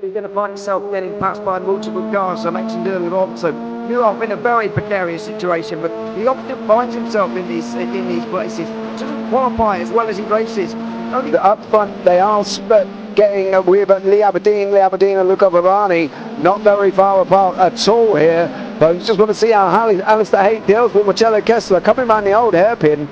You're going to find yourself getting passed by multiple cars, as I mentioned earlier on. So you're off in a very precarious situation, but he often finds himself in these places. Doesn't qualify as well as he races. Only Up front, they are getting a weird, but Lee Aberdeen and Luca Varani not very far apart at all here. But we just want to see how Alistair Haight deals with Marcello Kessler coming around the old hairpin.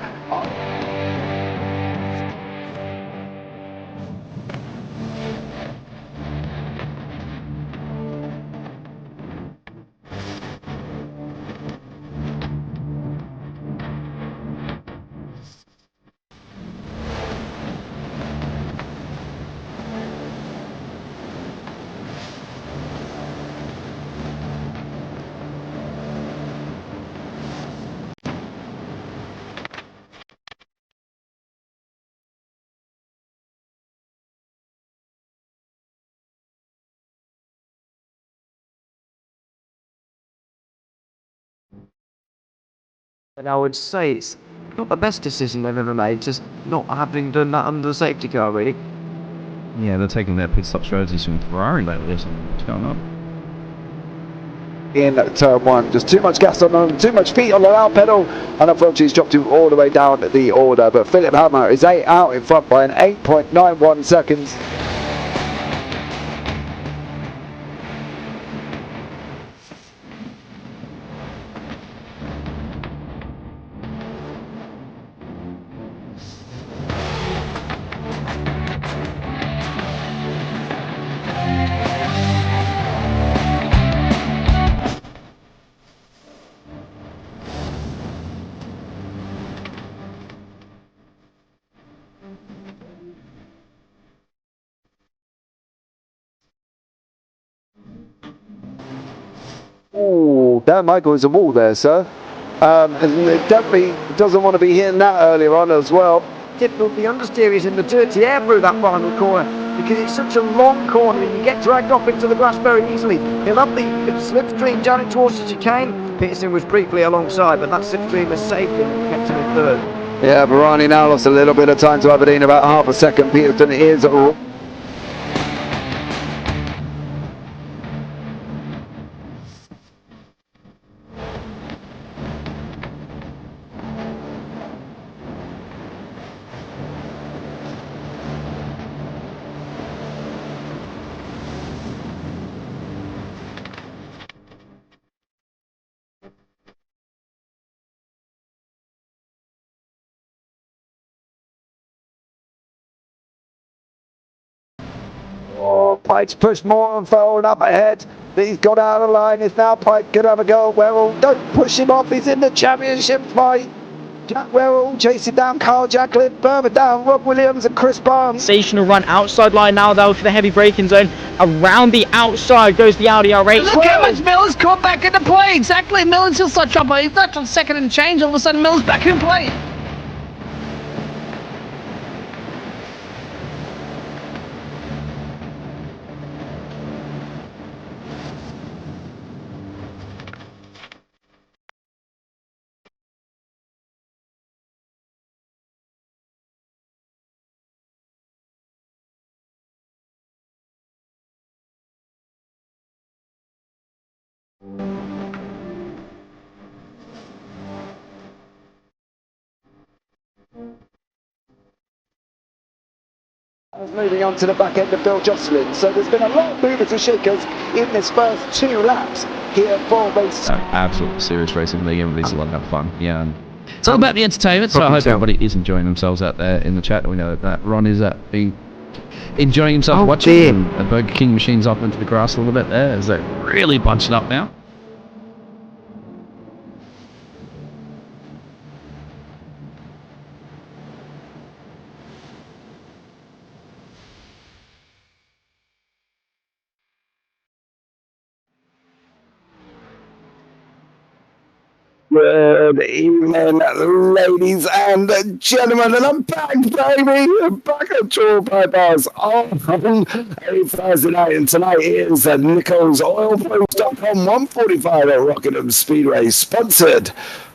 And I would say it's not the best decision they've ever made, just not having done that under the safety car, really. Yeah, they're taking their pit stop strategies from Ferrari lately, isn't it? What's going on? In turn one, just too much gas on them, too much feet on the loud pedal, and unfortunately he's dropped him all the way down the order. But Philip Hammer is out in front by an 8.91 seconds. Oh, Dan Michael is a wall there, sir. And it definitely doesn't want to be hitting that earlier on as well. Difficult, the understeer is in the dirty air through that final corner because it's such a long corner and you get dragged off into the grass very easily. He'll have the slipstream down it towards the chicane. Peterson was briefly alongside, but that slipstream has saved him and kept him in third. Yeah, Varani now lost a little bit of time to Aberdeen, about half a second. Peterson is Pike's pushed more and forward up ahead. He's got out of the line. It's now Pike could have a go. Werrell, don't push him off. He's in the championship fight. Jack Werrell chasing down Carl Jacklin, further down Rob Williams and Chris Barnes. Sensational run outside line now though for the heavy braking zone. Around the outside goes the Audi R8. Look how much Miller's caught back into play. Exactly. Miller's still such up. He's not on second and change. All of a sudden Miller's back in play. Moving on to the back end of Bill Jocelyn. So there's been a lot of movers and shakers in this first 2 laps here for race. Absolutely serious racing league. Everybody's a lot of fun. Yeah. And it's all about the entertainment. So I hope everybody is enjoying themselves out there in the chat. We know that Ron is enjoying himself watching. The Burger King machine's up into the grass a little bit there. Is that really bunching up now? Good evening, ladies and gentlemen, and I'm back, baby! I'm back at Tour Bypass on a Thursday night, and tonight is Nichols Oilpros.com 145 at Rockingham Speedway, sponsored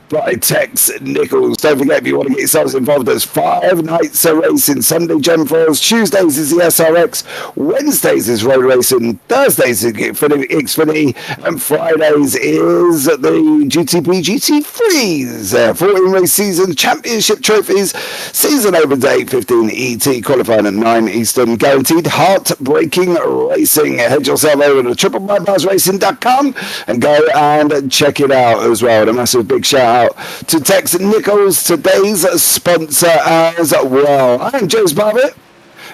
by Tex Nichols. Don't forget, if you want to get yourselves involved, there's 5 nights of racing. Sunday Gen 4s, Tuesdays is the SRX, Wednesdays is road racing, Thursdays is Xfinity, and Fridays is the GTP GT3s. 14 race season, championship trophies, season opens at 8:15 ET, qualifying at 9 Eastern, guaranteed heartbreaking racing. Head yourself over to triplebypassracing.com and go and check it out as well. And a massive big shout out to Tex Nichols, today's sponsor as well. I'm James Parfitt.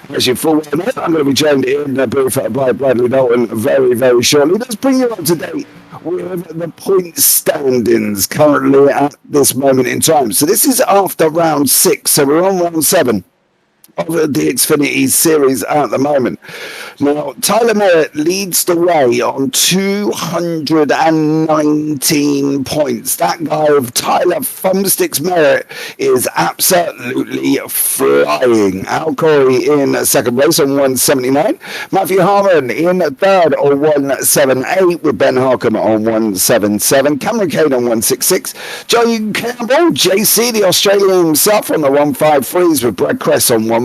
As you're full on it, I'm going to be joined in the booth by Bradley Dalton very, very shortly. Let's bring you up to date with the point standings currently at this moment in time. So this is after round 6, so we're on round 7 of the Xfinity series at the moment. Now, Tyler Merritt leads the way on 219 points. That guy of Tyler Thumbsticks Merritt is absolutely flying. Al Corey in second place on 179. Matthew Harmon in third on 178 with Ben Harkham on 177. Cameron Kane on 166. Joe Campbell, JC, the Australian himself, on the 153s with Brad Kress on 142.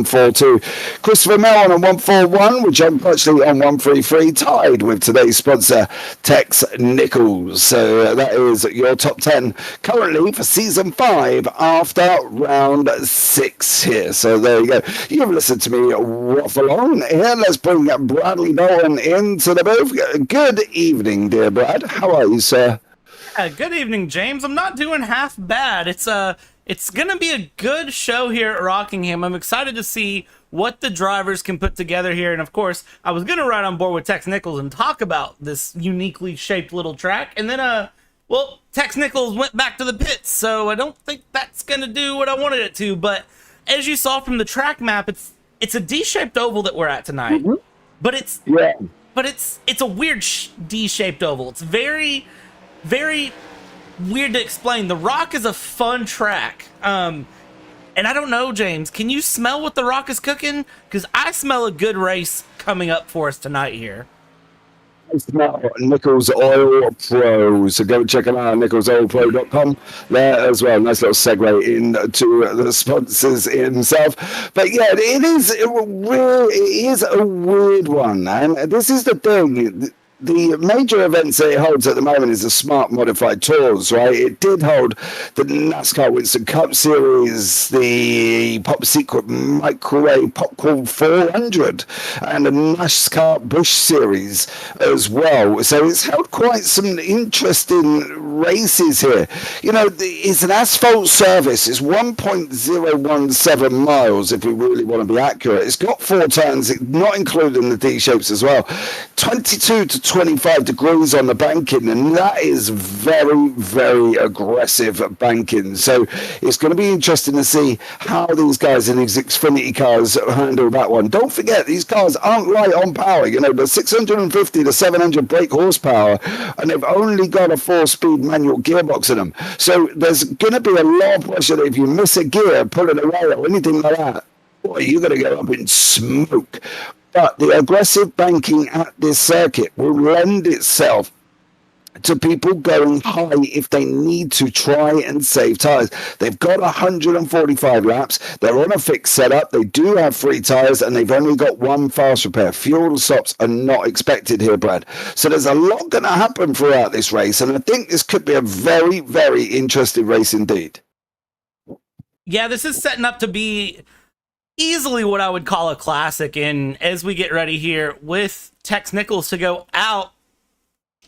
Christopher Mellon on 141 with John Crutchley on 133, tied with today's sponsor Tex Nichols. So that is your top 10 currently for season 5 after round 6 here. So there you go. You've listened to me waffle on here. Let's bring Bradley Dalton into the booth. Good evening, dear Brad. How are you, sir? Good evening, James. I'm not doing half bad. It's gonna be a good show here at Rockingham. I'm excited to see what the drivers can put together here. And of course, I was gonna ride on board with Tex Nichols and talk about this uniquely shaped little track. And then, well, Tex Nichols went back to the pits, so I don't think that's gonna do what I wanted it to. But as you saw from the track map, it's a D-shaped oval that we're at tonight. Mm-hmm. But it's a weird D-shaped oval. It's very, very weird to explain. The Rock is a fun track. And I don't know, James, can you smell what the Rock is cooking? Because I smell a good race coming up for us tonight here. I smell Nichols Oil Pro, so go check it out, nicklesoilpro.com there as well. Nice little segue into the sponsors himself. But yeah, it is a weird one, and this is the thing. The major events that it holds at the moment is the Smart Modified Tours, right? It did hold the NASCAR Winston Cup Series, the Pop Secret Microwave Popcorn 400, and the NASCAR Busch Series as well. So it's held quite some interesting races here. You know, it's an asphalt surface. It's 1.017 miles, if we really want to be accurate. It's got 4 turns, not including the D-shapes as well. 22 to 25 degrees on the banking, and that is very, very aggressive banking. So it's going to be interesting to see how these guys in these Xfinity cars handle that one. Don't forget, these cars aren't light on power. You know, the 650 to 700 brake horsepower, and they've only got a 4-speed manual gearbox in them. So there's going to be a lot of pressure that if you miss a gear, pull it away or anything like that, boy, you're going to go up in smoke. But the aggressive banking at this circuit will lend itself to people going high if they need to try and save tyres. They've got 145 laps. They're on a fixed setup. They do have 3 tyres, and they've only got 1 fast repair. Fuel stops are not expected here, Brad. So there's a lot going to happen throughout this race, and I think this could be a very, very interesting race indeed. Yeah, this is setting up to be easily what I would call a classic. And as we get ready here with Tex Nichols to go out,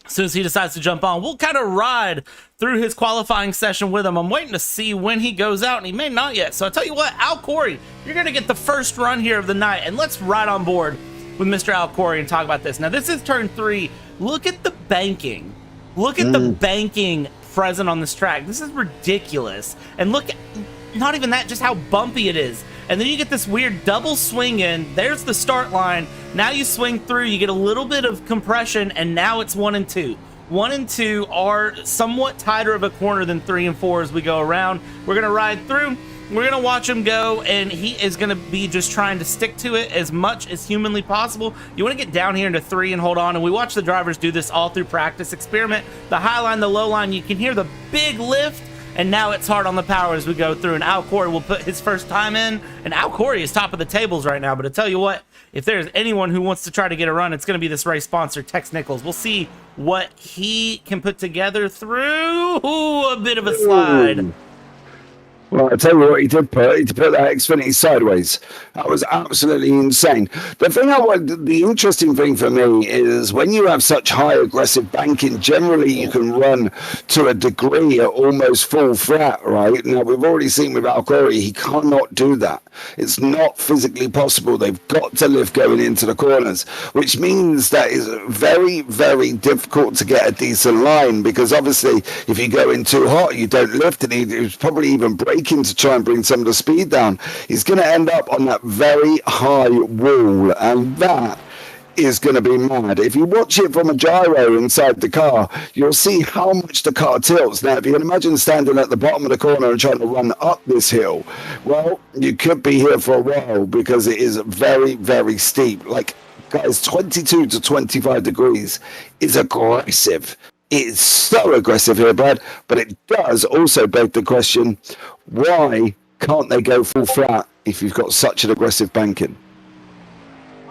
as soon as he decides to jump on, we'll kind of ride through his qualifying session with him. I'm waiting to see when he goes out, and he may not yet. So I tell you what, Al Corey, you're going to get the first run here of the night, and let's ride on board with Mr. Al Corey and talk about this. Now, this is turn 3. Look at the banking. Look at the banking present on this track. This is ridiculous. And look, not even that, just how bumpy it is. And then you get this weird double swing in. There's the start line. Now you swing through, you get a little bit of compression, and now it's 1 and 2. 1 and 2 are somewhat tighter of a corner than 3 and 4 as we go around. We're going to ride through. We're going to watch him go, and he is going to be just trying to stick to it as much as humanly possible. You want to get down here into 3 and hold on, and we watch the drivers do this all through practice. Experiment the high line, the low line. You can hear the big lift and now it's hard on the power as we go through, and Al Corey will put his first time in, and Al Corey is top of the tables right now, but I tell you what, if there's anyone who wants to try to get a run, it's going to be this race sponsor, Tex Nichols. We'll see what he can put together through a bit of a slide. Well, I tell you what he did put that Xfinity sideways. That was absolutely insane. The interesting thing for me is when you have such high aggressive banking, generally you can run to a degree at almost full flat, right? Now, we've already seen with Al Corey, he cannot do that. It's not physically possible. They've got to lift going into the corners, which means that it's very, very difficult to get a decent line, because obviously if you go in too hot, you don't lift, and he's probably even braking to try and bring some of the speed down. He's going to end up on that very high wall, and that is going to be mad. If you watch it from a gyro inside the car, you'll see how much the car tilts. Now, if you can imagine standing at the bottom of the corner and trying to run up this hill, well, you could be here for a while, because it is very, very steep. Like, guys, 22 to 25 degrees is aggressive. It's so aggressive here, Brad, but it does also beg the question, why can't they go full flat if you've got such an aggressive banking?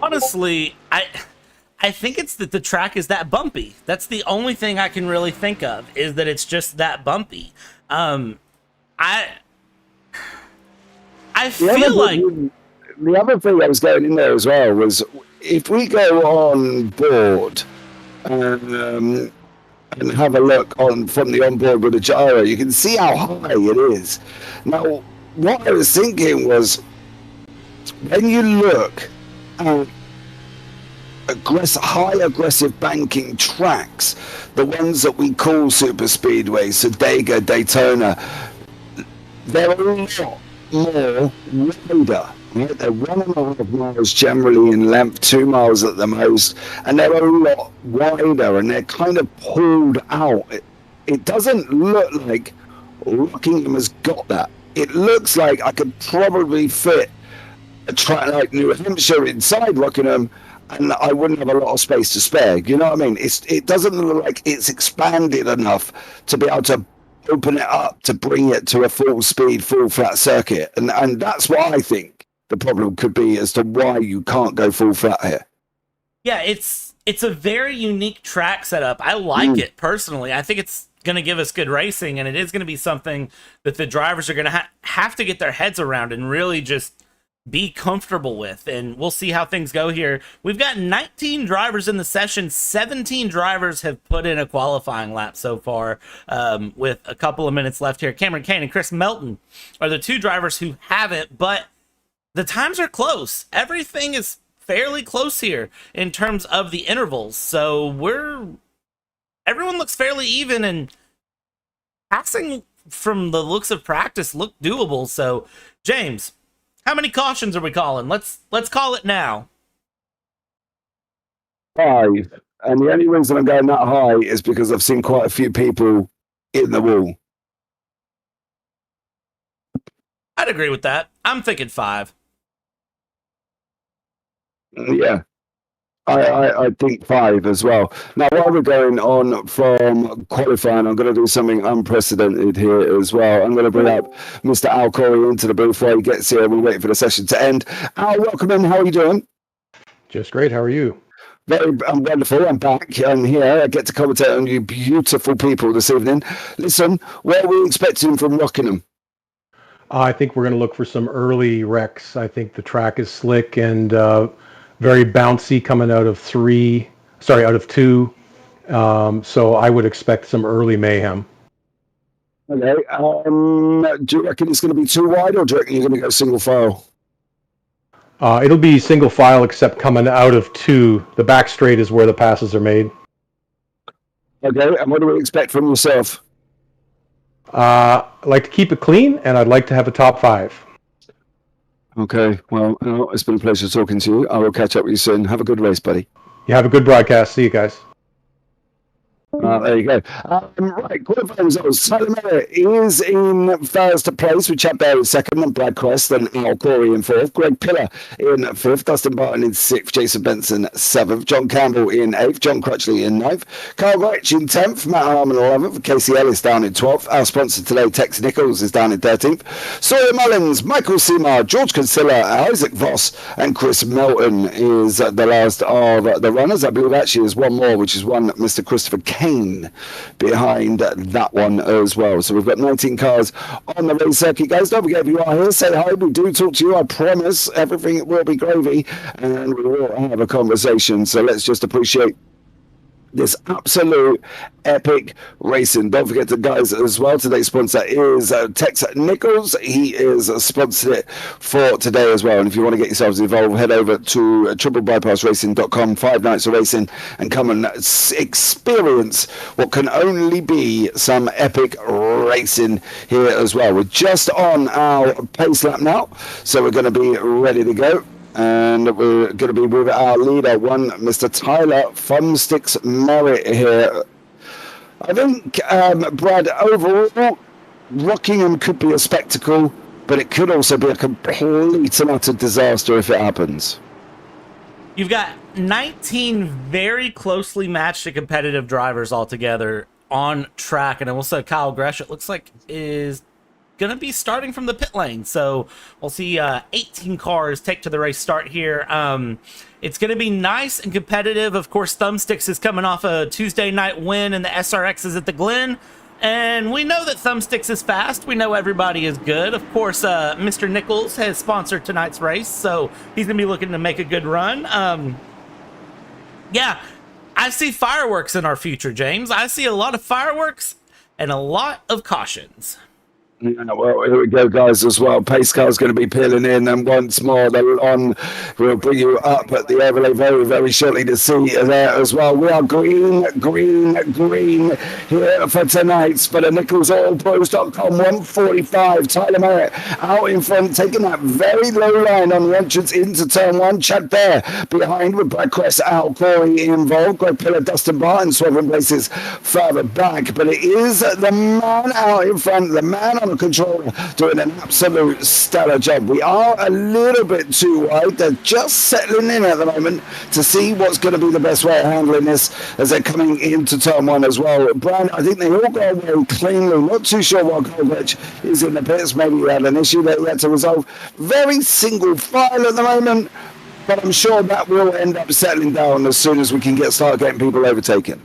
Honestly, I think it's that the track is that bumpy. That's the only thing I can really think of, is that it's just that bumpy. I feel like the other thing that was going in there as well was, if we go on board and have a look from the onboard with the gyro, you can see how high it is. Now, what I was thinking was, when you look at high aggressive banking tracks, the ones that we call SuperSpeedway, Sodega, Daytona, they're a lot more wider. Right? They're 1.5 miles generally in length, 2 miles at the most, and they're a lot wider, and they're kind of pulled out. It doesn't look like Rockingham has got that. It looks like I could probably fit a track like New Hampshire inside Rockingham, and I wouldn't have a lot of space to spare. You know what I mean? It doesn't look like it's expanded enough to be able to open it up to bring it to a full speed, full flat circuit, and that's what I think the problem could be as to why you can't go full flat here. Yeah, it's a very unique track setup. I like it personally. I think it's going to give us good racing, and it is going to be something that the drivers are going to have to get their heads around and really just be comfortable with, and we'll see how things go here. We've got 19 drivers in the session. 17 drivers have put in a qualifying lap so far, with a couple of minutes left here. Cameron Kane and Chris Melton are the two drivers who haven't, but the times are close. Everything is fairly close here in terms of the intervals. So everyone looks fairly even, and passing from the looks of practice look doable. So, James, how many cautions are we calling? Let's call it now. 5. And the only reason I'm going that high is because I've seen quite a few people in the wall. I'd agree with that. I'm thinking 5. Yeah, I think 5 as well. Now, while we're going on from qualifying, I'm going to do something unprecedented here as well. I'm going to bring up Mr. Al Corey into the booth while he gets here. We'll wait for the session to end. Al, welcome in. How are you doing? Just great. How are you? I'm wonderful. I'm back. I'm here. I get to commentate on you beautiful people this evening. Listen, what are we expecting from Rockingham? I think we're going to look for some early wrecks. I think the track is slick and very bouncy coming out of 2. So I would expect some early mayhem. Okay. Do you reckon it's going to be too wide, or do you reckon you're going to go single file? It'll be single file, except coming out of 2. The back straight is where the passes are made. Okay. And what do we expect from yourself? I'd like to keep it clean, and I'd like to have a top 5. Okay, well, it's been a pleasure talking to you. I will catch up with you soon. Have a good race, buddy. You have a good broadcast. See you guys. There you go. Right, qualifying results. Tyler Merritt is in first place with Chad Bear in second, and Brad Quest and Al Corey in fourth. Greg Pillar in fifth, Dustin Barton in sixth, Jason Benson seventh, John Campbell in eighth, John Crutchley in ninth, Carl Gretsch in 10th, Matt Harmon 11th, Casey Ellis down in 12th. Our sponsor today, Tex Nichols, is down in 13th. Sawyer Mullins, Michael Seymour, George Kinsella, Isaac Voss, and Chris Melton is the last of the runners. I believe actually there's one more, which is one Mr. Christopher Kane behind that one as well. So we've got 19 cars on the race circuit, guys. Don't forget, if you are here, say hi. We do talk to you. I promise everything will be gravy and we will have a conversation. So let's just appreciate this absolute epic racing. Don't forget the guys as well. Today's sponsor is Tex Nichols. He is sponsored it for today as well. And if you want to get yourselves involved, head over to triplebypassracing.com, 5 nights of racing, and come and experience what can only be some epic racing here as well. We're just on our pace lap now, so we're going to be ready to go. And we're going to be with our leader, one Mr. Tyler Thumbsticks Merritt here. I think, Brad, overall, Rockingham could be a spectacle, but it could also be a complete and utter disaster if it happens. You've got 19 very closely matched and competitive drivers altogether on track, and also Kyle Gresh, it looks like, is going to be starting from the pit lane. So we'll see 18 cars take to the race start here. It's going to be nice and competitive. Of course, Thumbsticks is coming off a Tuesday night win in the SRXs at the Glen. And we know that Thumbsticks is fast. We know everybody is good. Of course, Mr. Nichols has sponsored tonight's race, so he's going to be looking to make a good run. Yeah, I see fireworks in our future, James. I see a lot of fireworks and a lot of cautions. Yeah, well, here we go, guys, as well. Pace car's going to be peeling in, and once more, they're on. We'll bring you up at the overlay very, very shortly to see there as well. We are green here for tonight's for the Nichols Oil Pros.com 145. Tyler Merritt out in front, taking that very low line on the entrance into turn one. Chad Bear behind with Brad Quest, Al Corey involved. Greg Pillar, Dustin Barton swerving places further back, but it is the man out in front, the man on the controller, doing an absolute stellar job. We are a little bit too wide. They're just settling in at the moment to see what's going to be the best way of handling this as they're coming into turn one as well. Brian, I think they all go away cleanly. Not too sure what Kovac is in the pits. Maybe we had an issue that we had to resolve. Very single file at the moment, but I'm sure that will end up settling down as soon as we can start getting people overtaken.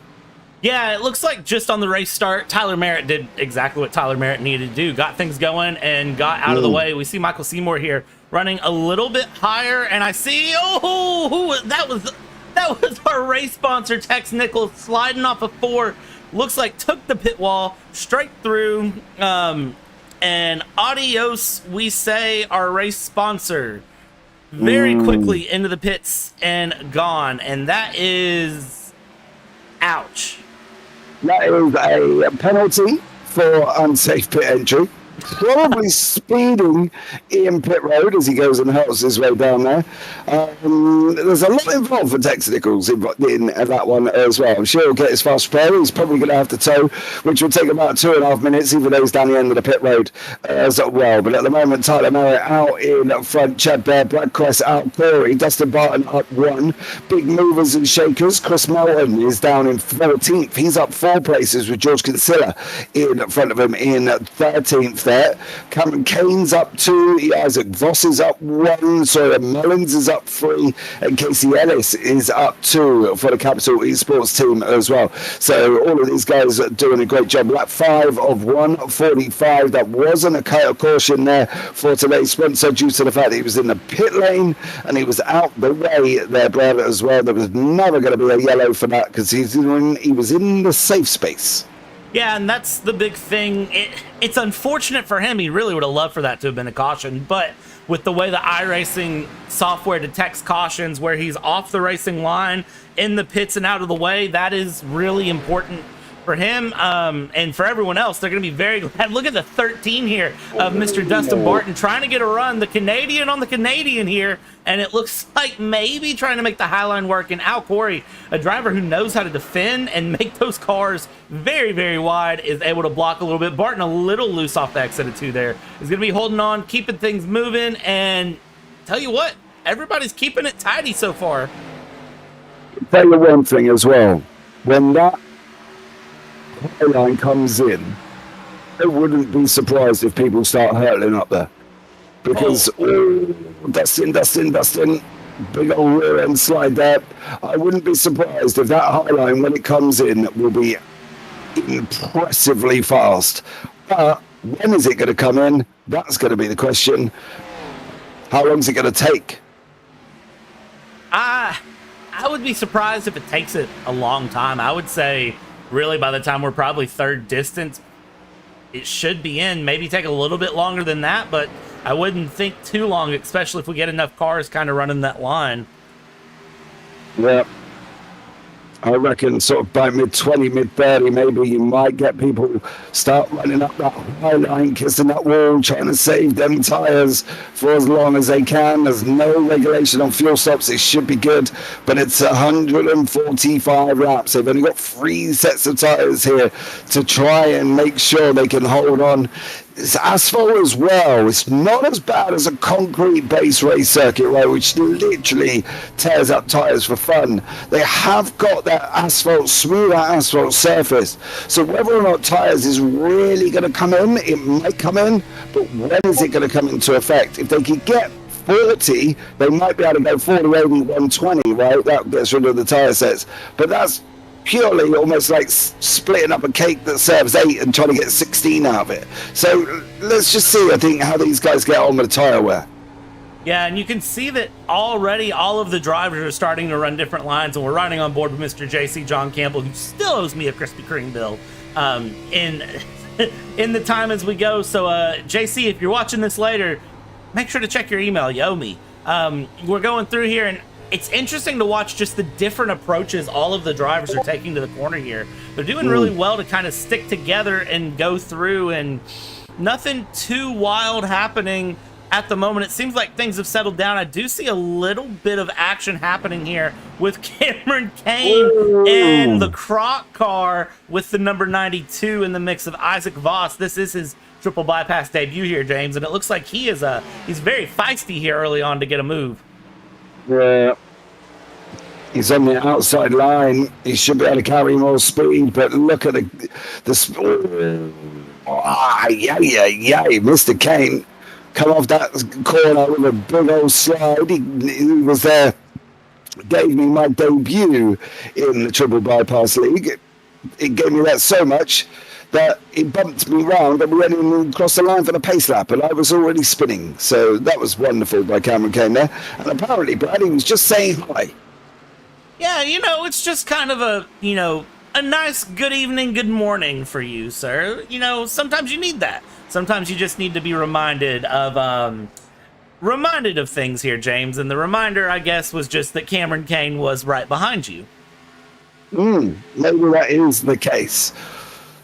Yeah, it looks like just on the race start, Tyler Merritt did exactly what Tyler Merritt needed to do. Got things going and got out of the way. We see Michael Seymour here running a little bit higher, and I see, that was our race sponsor, Tex Nichols, sliding off a 4. Looks like took the pit wall straight through, and adios, we say, our race sponsor. Very quickly into the pits and gone, and that is ouch. That is a penalty for unsafe pit entry. Probably speeding in pit road as he goes and hurls his way down there. There's a lot involved for Tex Nichols in that one as well. I'm sure he'll get his fast repair. He's probably going to have to tow, which will take about 2.5 minutes, even though he's down the end of the pit road as well. But at the moment, Tyler Merritt out in front, Chad Bear, Brad Quest out, Corey, Dustin Barton up 1. Big movers and shakers. Chris Melton is down in 13th. He's up 4 places with George Kinsella in front of him in 13th there. Cameron Kane's up 2, Isaac Voss is up 1, Sawyer Mullins is up 3, and Casey Ellis is up 2 for the Capital Esports team as well. So all of these guys are doing a great job. Lap 5 of 145. That wasn't a caution there for today's sponsor due to the fact that he was in the pit lane and he was out the way there, Brad, as well. There was never going to be a yellow for that because he was in the safe space. Yeah, and that's the big thing. It's unfortunate for him. He really would have loved for that to have been a caution, but with the way the iRacing software detects cautions where he's off the racing line, in the pits and out of the way, that is really important for him and for everyone else. They're going to be very glad. Look at the 13 here of Mr. Dustin Barton trying to get a run. The Canadian on the Canadian here, and it looks like maybe trying to make the high line work. And Al Corey, a driver who knows how to defend and make those cars very, very wide, is able to block a little bit. Barton a little loose off the exit of 2 there. Is going to be holding on, keeping things moving, and tell you what, everybody's keeping it tidy so far. Tell you one thing as well. When that line comes in, I wouldn't be surprised if people start hurtling up there. Because, Dustin, big old rear end slide there. I wouldn't be surprised if that high line, when it comes in, will be impressively fast. But when is it going to come in? That's going to be the question. How long is it going to take? I would be surprised if it takes it a long time. I would say, really, by the time we're probably third distance, it should be in. Maybe take a little bit longer than that, but I wouldn't think too long, especially if we get enough cars kind of running that line. Yeah. I reckon sort of by mid-20, mid-30, maybe you might get people start running up that high line, kissing that wall, trying to save them tyres for as long as they can. There's no regulation on fuel stops. It should be good, but it's 145 laps. They've only got 3 sets of tyres here to try and make sure they can hold on. It's asphalt as well. It's not as bad as a concrete base race circuit, right, which literally tears up tyres for fun. They have got that asphalt, smooth asphalt surface. So whether or not tyres is really going to come in, it might come in, but when is it going to come into effect? If they could get 40, they might be able to go 40, 80, 120, right? That gets rid of the tyre sets. But that's purely almost like splitting up a cake that serves 8 and trying to get 16 out of it. So let's just see, I think, how these guys get on with the tyre wear. Yeah, and you can see that already all of the drivers are starting to run different lines, and we're riding on board with Mr. JC John Campbell, who still owes me a Krispy Kreme bill in the time as we go. So JC, if you're watching this later, make sure to check your email. You owe me. We're going through here, and it's interesting to watch just the different approaches all of the drivers are taking to the corner here. They're doing really well to kind of stick together and go through, and nothing too wild happening at the moment. It seems like things have settled down. I do see a little bit of action happening here with Cameron Kane and the Croc car with the number 92 in the mix of Isaac Voss. This is his triple bypass debut here, James, and it looks like he's very feisty here early on to get a move. Yeah. He's on the outside line. He should be able to carry more speed, but look at the speed. Mr. Kane come off that corner with a big old slide. He was there, gave me my debut in the Triple Bypass League. It gave me that so much that it bumped me round and we went in across the line for the pace lap, and I was already spinning. So that was wonderful by Cameron Kane there. And apparently Brady was just saying hi. Yeah, it's just kind of a nice good evening, good morning for you, sir. Sometimes you need that. Sometimes you just need to be reminded of things here, James. And the reminder, I guess, was just that Cameron Kane was right behind you. Maybe that is the case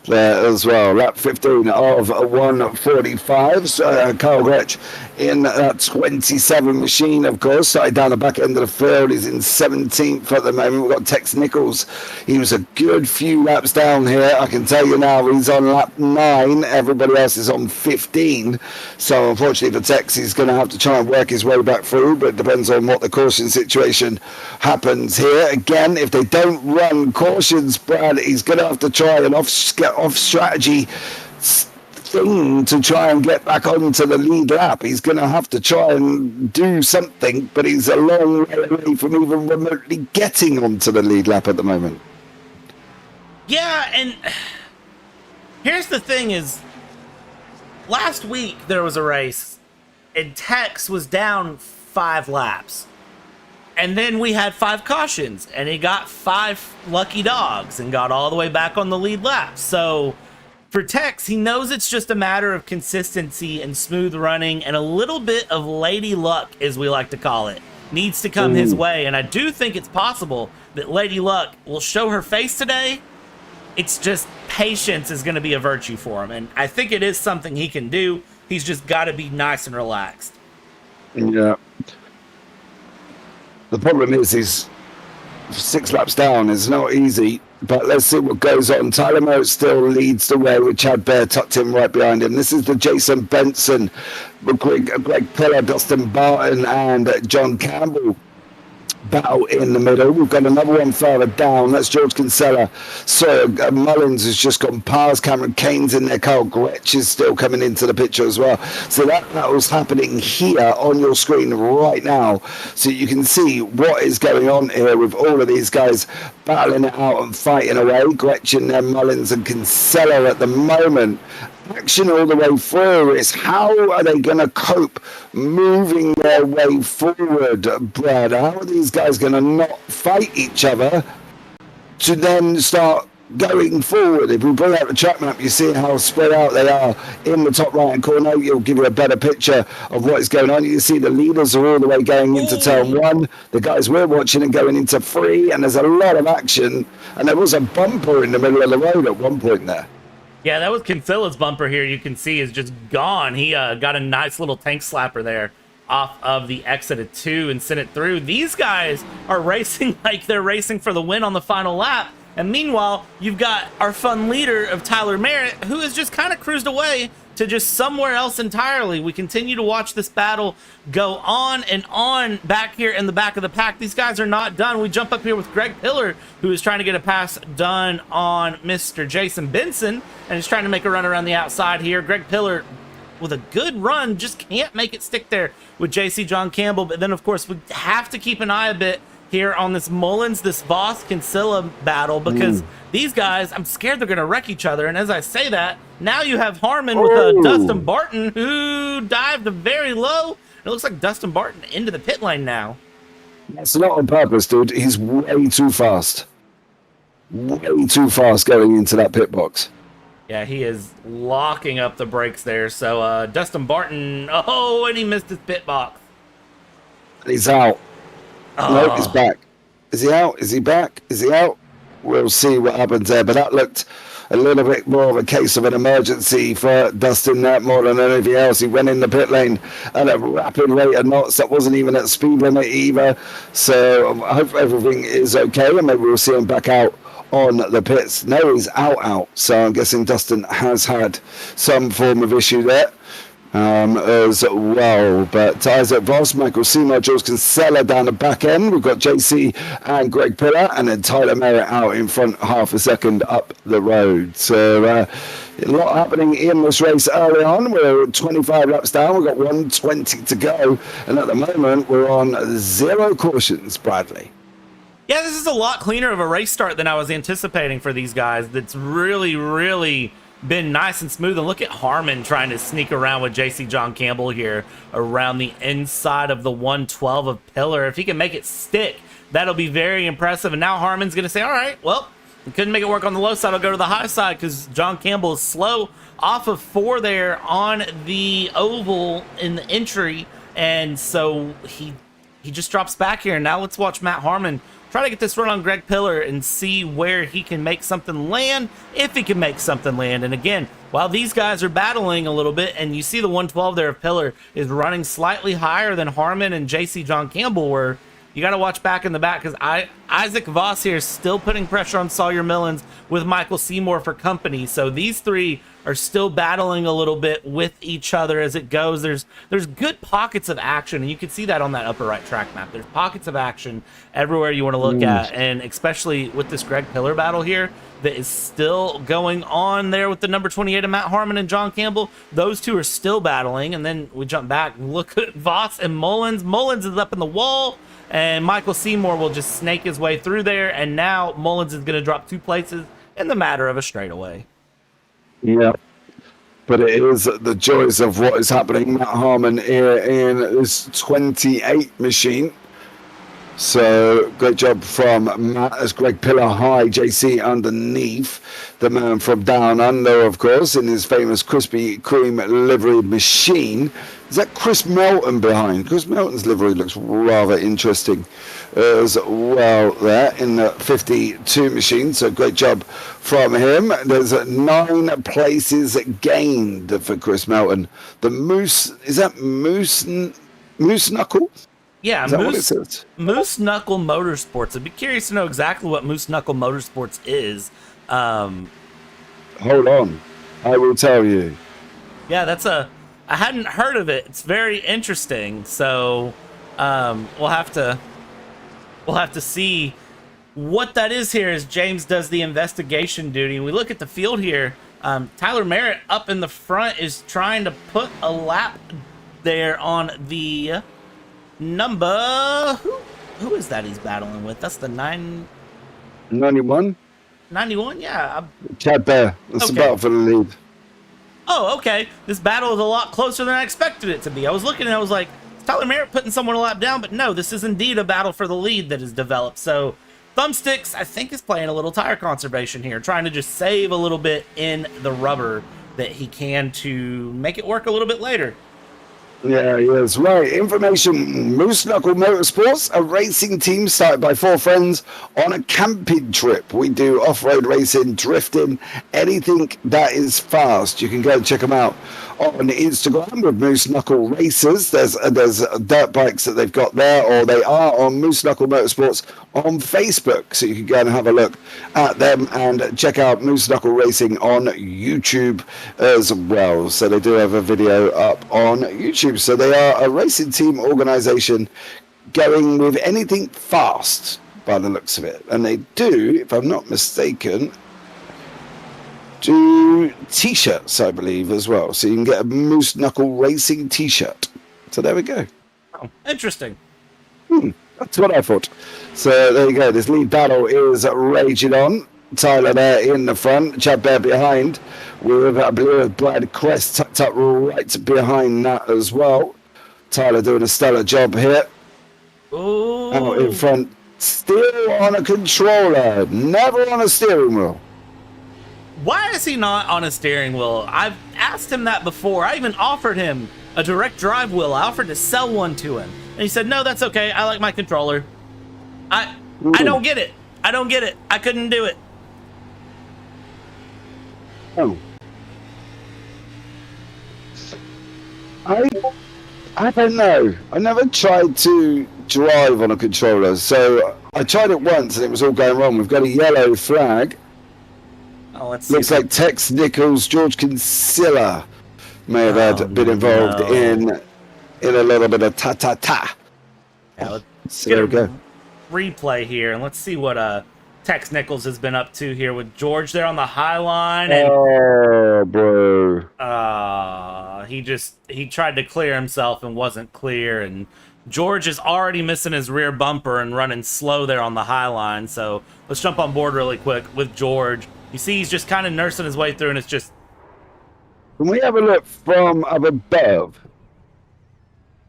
there as well. Lap 15 of 145. Carl Gretsch in that 27 machine, of course, started down the back end of the field. He's in 17th at the moment. We've got Tex Nichols. He was a good few laps down here. I can tell you now, he's on lap 9. Everybody else is on 15. So unfortunately for Tex, he's going to have to try and work his way back through, but it depends on what the caution situation happens here. Again, if they don't run cautions, Brad, he's going to have to try an off-strategy thing to try and get back onto the lead lap. He's going to have to try and do something, but he's a long way away from even remotely getting onto the lead lap at the moment. Yeah, and here's the thing is, last week there was a race, and Tex was down 5 laps. And then we had 5 cautions, and he got 5 lucky dogs and got all the way back on the lead lap. So for Tex, he knows it's just a matter of consistency and smooth running, and a little bit of lady luck, as we like to call it, needs to come his way. And I do think it's possible that Lady Luck will show her face today It's just patience is going to be a virtue for him. And I think it is something he can do. He's just got to be nice and relaxed. Yeah. The problem is he's 6 laps down. It's not easy. But let's see what goes on. Tyler Merritt still leads the way with Chad Bear tucked in right behind him. This is the Jason Benson, Greg Pillar, Dustin Barton, and John Campbell battle in the middle. We've got another one further down. That's George Kinsella. So Mullins has just gone past. Cameron Kane's in there. Carl Gretsch is still coming into the picture as well. So that battle's happening here on your screen right now. So you can see what is going on here with all of these guys battling it out and fighting away. Gretsch in there, Mullins and Kinsella at the moment. Action all the way through. Is how are they going to cope moving their way forward, Brad? How are these guys going to not fight each other to then start going forward? If we bring out the track map, you see how spread out they are in the top right hand corner. It'll give you a better picture of what is going on. You see the leaders are all the way going into turn 1. The guys we're watching are going into 3, and there's a lot of action. And there was a bumper in the middle of the road at one point there. Yeah, that was Kinsella's bumper here. You can see is just gone. He got a nice little tank slapper there off of the exit of 2 and sent it through. These guys are racing like they're racing for the win on the final lap. And meanwhile, you've got our fun leader of Tyler Merritt, who has just kind of cruised away to just somewhere else entirely. We continue to watch this battle go on and on back here in the back of the pack. These guys are not done. We jump up here with Greg Pillar, who is trying to get a pass done on Mr. Jason Benson, and is trying to make a run around the outside here. Greg Pillar with a good run, just can't make it stick there with JC John Campbell. But then, of course, we have to keep an eye a bit here on this Mullins, this Voss Kinsella battle, because these guys, I'm scared they're going to wreck each other. And as I say that, now you have Harmon with Dustin Barton, who dived very low. It looks like Dustin Barton into the pit lane now. That's not on purpose, dude. He's way too fast. Way too fast going into that pit box. Yeah, he is locking up the brakes there. So Dustin Barton, and he missed his pit box. He's out. No, he's back. Is he out? Is he back? Is he out? We'll see what happens there. But that looked a little bit more of a case of an emergency for Dustin there more than anything else. He went in the pit lane at a rapid rate of knots. That wasn't even at speed limit either. So I hope everything is okay, and maybe we'll see him back out on the pits. No, he's out. So I'm guessing Dustin has had some form of issue there. As well, but Isaac Voss, Michael Seymour, George Kinsella down the back end. We've got JC and Greg Pillar, and then Tyler Merritt out in front, half a second up the road. So a lot happening in this race early on. We're 25 laps down. We've got 120 to go, and at the moment we're on 0 cautions. Bradley. Yeah, this is a lot cleaner of a race start than I was anticipating for these guys. That's really been nice and smooth. And look at Harmon trying to sneak around with JC John Campbell here around the inside of the 112 of Pillar. If he can make it stick, that'll be very impressive. And now Harmon's going to say, all right, well, we couldn't make it work on the low side. I'll go to the high side because John Campbell is slow off of 4 there on the oval in the entry. And so he just drops back here. And now let's watch Matt Harmon try to get this run on Greg Pillar and see where he can make something land, if he can make something land. And again, while these guys are battling a little bit, and you see the 112 there of Pillar is running slightly higher than Harmon and JC John Campbell were, you got to watch back in the back because Isaac Voss here is still putting pressure on Sawyer Millens with Michael Seymour for company. So these three are still battling a little bit with each other as it goes. There's good pockets of action, and you can see that on that upper right track map. There's pockets of action everywhere you want to look at, and especially with this Greg Pillar battle here that is still going on there with the number 28 of Matt Harmon and John Campbell. Those two are still battling, and then we jump back. Look at Voss and Mullins. Mullins is up in the wall, and Michael Seymour will just snake his way through there, and now Mullins is going to drop 2 places in the matter of a straightaway. Yeah, but it is the joys of what is happening. Matt Harmon here in this 28 machine. So great job from Matt as Greg Pillar high, JC underneath. The man from down under, of course, in his famous Krispy Kreme livery machine. Is that Chris Melton behind? Chris Melton's livery looks rather interesting as well there in the 52 machine. So great job from him. There's 9 places gained for Chris Melton. The Moose, is that Moose Knuckle? Yeah, Is that what it says? Moose Knuckle Motorsports. I'd be curious to know exactly what Moose Knuckle Motorsports is. Hold on, I will tell you. Yeah, I hadn't heard of it. It's very interesting. So we'll have to see what that is here as James does the investigation duty. And we look at the field here. Tyler Merritt up in the front is trying to put a lap there on the number. Who is that he's battling with? That's the 91? 91? Yeah. Chad Bear. That's Okay. the battle for the lead. Oh, okay. This battle is a lot closer than I expected it to be. I was looking and I was like, is Tyler Merritt putting someone a lap down? But no, this is indeed a battle for the lead that is developed. So Thumbsticks, I think, is playing a little tire conservation here, trying to just save a little bit in the rubber that he can to make it work a little bit later. Yeah, yes, right. Information, Moose Knuckle Motorsports, a racing team started by 4 friends on a camping trip. We do off-road racing, drifting, anything that is fast. You can go and check them out on Instagram with Moose Knuckle Racers. There's dirt bikes that they've got there, or they are on Moose Knuckle Motorsports on Facebook. So you can go and have a look at them and check out Moose Knuckle Racing on YouTube as well. So they do have a video up on YouTube. So they are a racing team organization going with anything fast by the looks of it. And they do, if I'm not mistaken, do t-shirts, I believe, as well. So you can get a Moose Knuckle Racing t-shirt. So there we go. Oh, interesting. That's what I thought. So there you go. This lead battle is raging on. Tyler there in the front, Chad Bear behind, with I believe Brad Crest tucked up right behind that as well. Tyler doing a stellar job here. Ooh. Out in front, still on a controller, never on a steering wheel. Why is he not on a steering wheel? I've asked him that before. I even offered him a direct drive wheel. I offered to sell one to him. And he said, no, that's okay. I like my controller. I don't get it. I don't get it. I couldn't do it. Oh. I don't know. I never tried to drive on a controller, so I tried it once and it was all going wrong. We've got a yellow flag. Oh, let's see. Looks like Tex Nichols, George Kinsella may have been involved in a little bit of ta-ta-ta. Yeah, let's So there we go. replay here, and let's see what Tex Nichols has been up to here with George there on the high line. And Oh, bro. he tried to clear himself and wasn't clear, and George is already missing his rear bumper and running slow there on the high line. So let's jump on board really quick with George. You see he's just kind of nursing his way through, and it's just... Can we have a look from up above?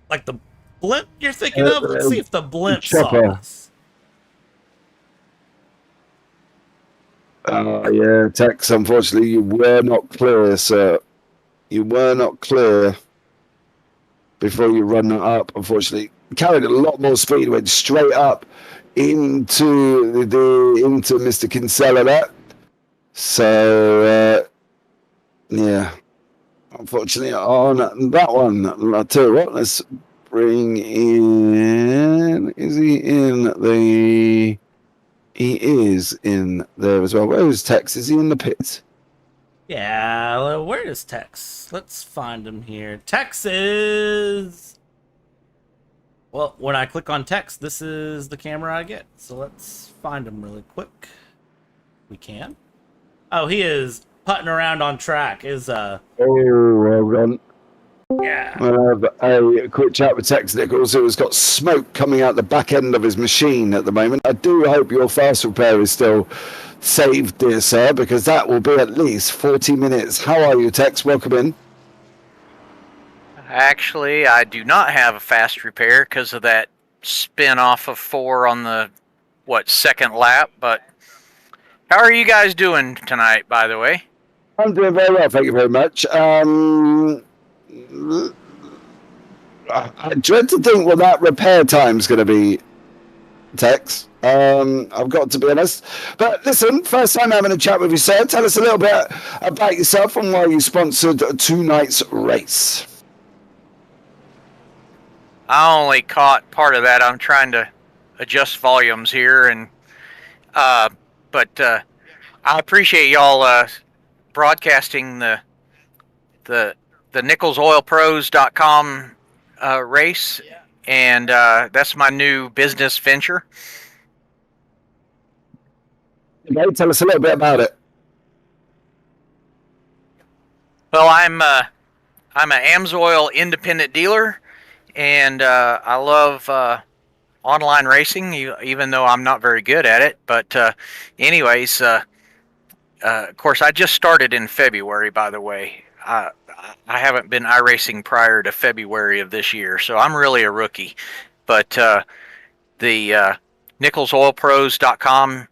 Like the blimp you're thinking of? Let's see if the blimp saw chopper. us. Yeah, Tex, unfortunately, you were not clear, sir. You were not clear before you run that up, unfortunately. Carried a lot more speed, went straight up into into Mr. Kinsella there. So, yeah. Unfortunately, on that one, I'll tell you what, let's bring in... Is he in the... He is in there as well. Where is Tex? Is he in the pits? Yeah, well, where is Tex? Let's find him here. Tex is... Well, when I click on Tex, this is the camera I get. So let's find him really quick. We can. Oh, he is putting around on track. Oh, well done. Yeah. I'll have a quick chat with Tex Nichols, who has got smoke coming out the back end of his machine at the moment. I do hope your fast repair is still saved, dear sir, because that will be at least 40 minutes. How are you, Tex? Welcome in. Actually, I do not have a fast repair because of that spin off of 4 on the, second lap. But how are you guys doing tonight, by the way? I'm doing very well, thank you very much. I dread to think what that repair time's going to be, Tex. I've got to be honest. But listen, first time having a chat with you, sir. Tell us a little bit about yourself and why you sponsored tonight's race. I only caught part of that. I'm trying to adjust volumes here, and but I appreciate y'all broadcasting the NicholsOilPros.com race, and that's my new business venture. Okay, tell us a little bit about it. Well, I'm an AMSOIL independent dealer, and I love online racing, even though I'm not very good at it. But anyways, of course, I just started in February, by the way. I haven't been iRacing prior to February of this year, so I'm really a rookie. But the NicholsOilPros.com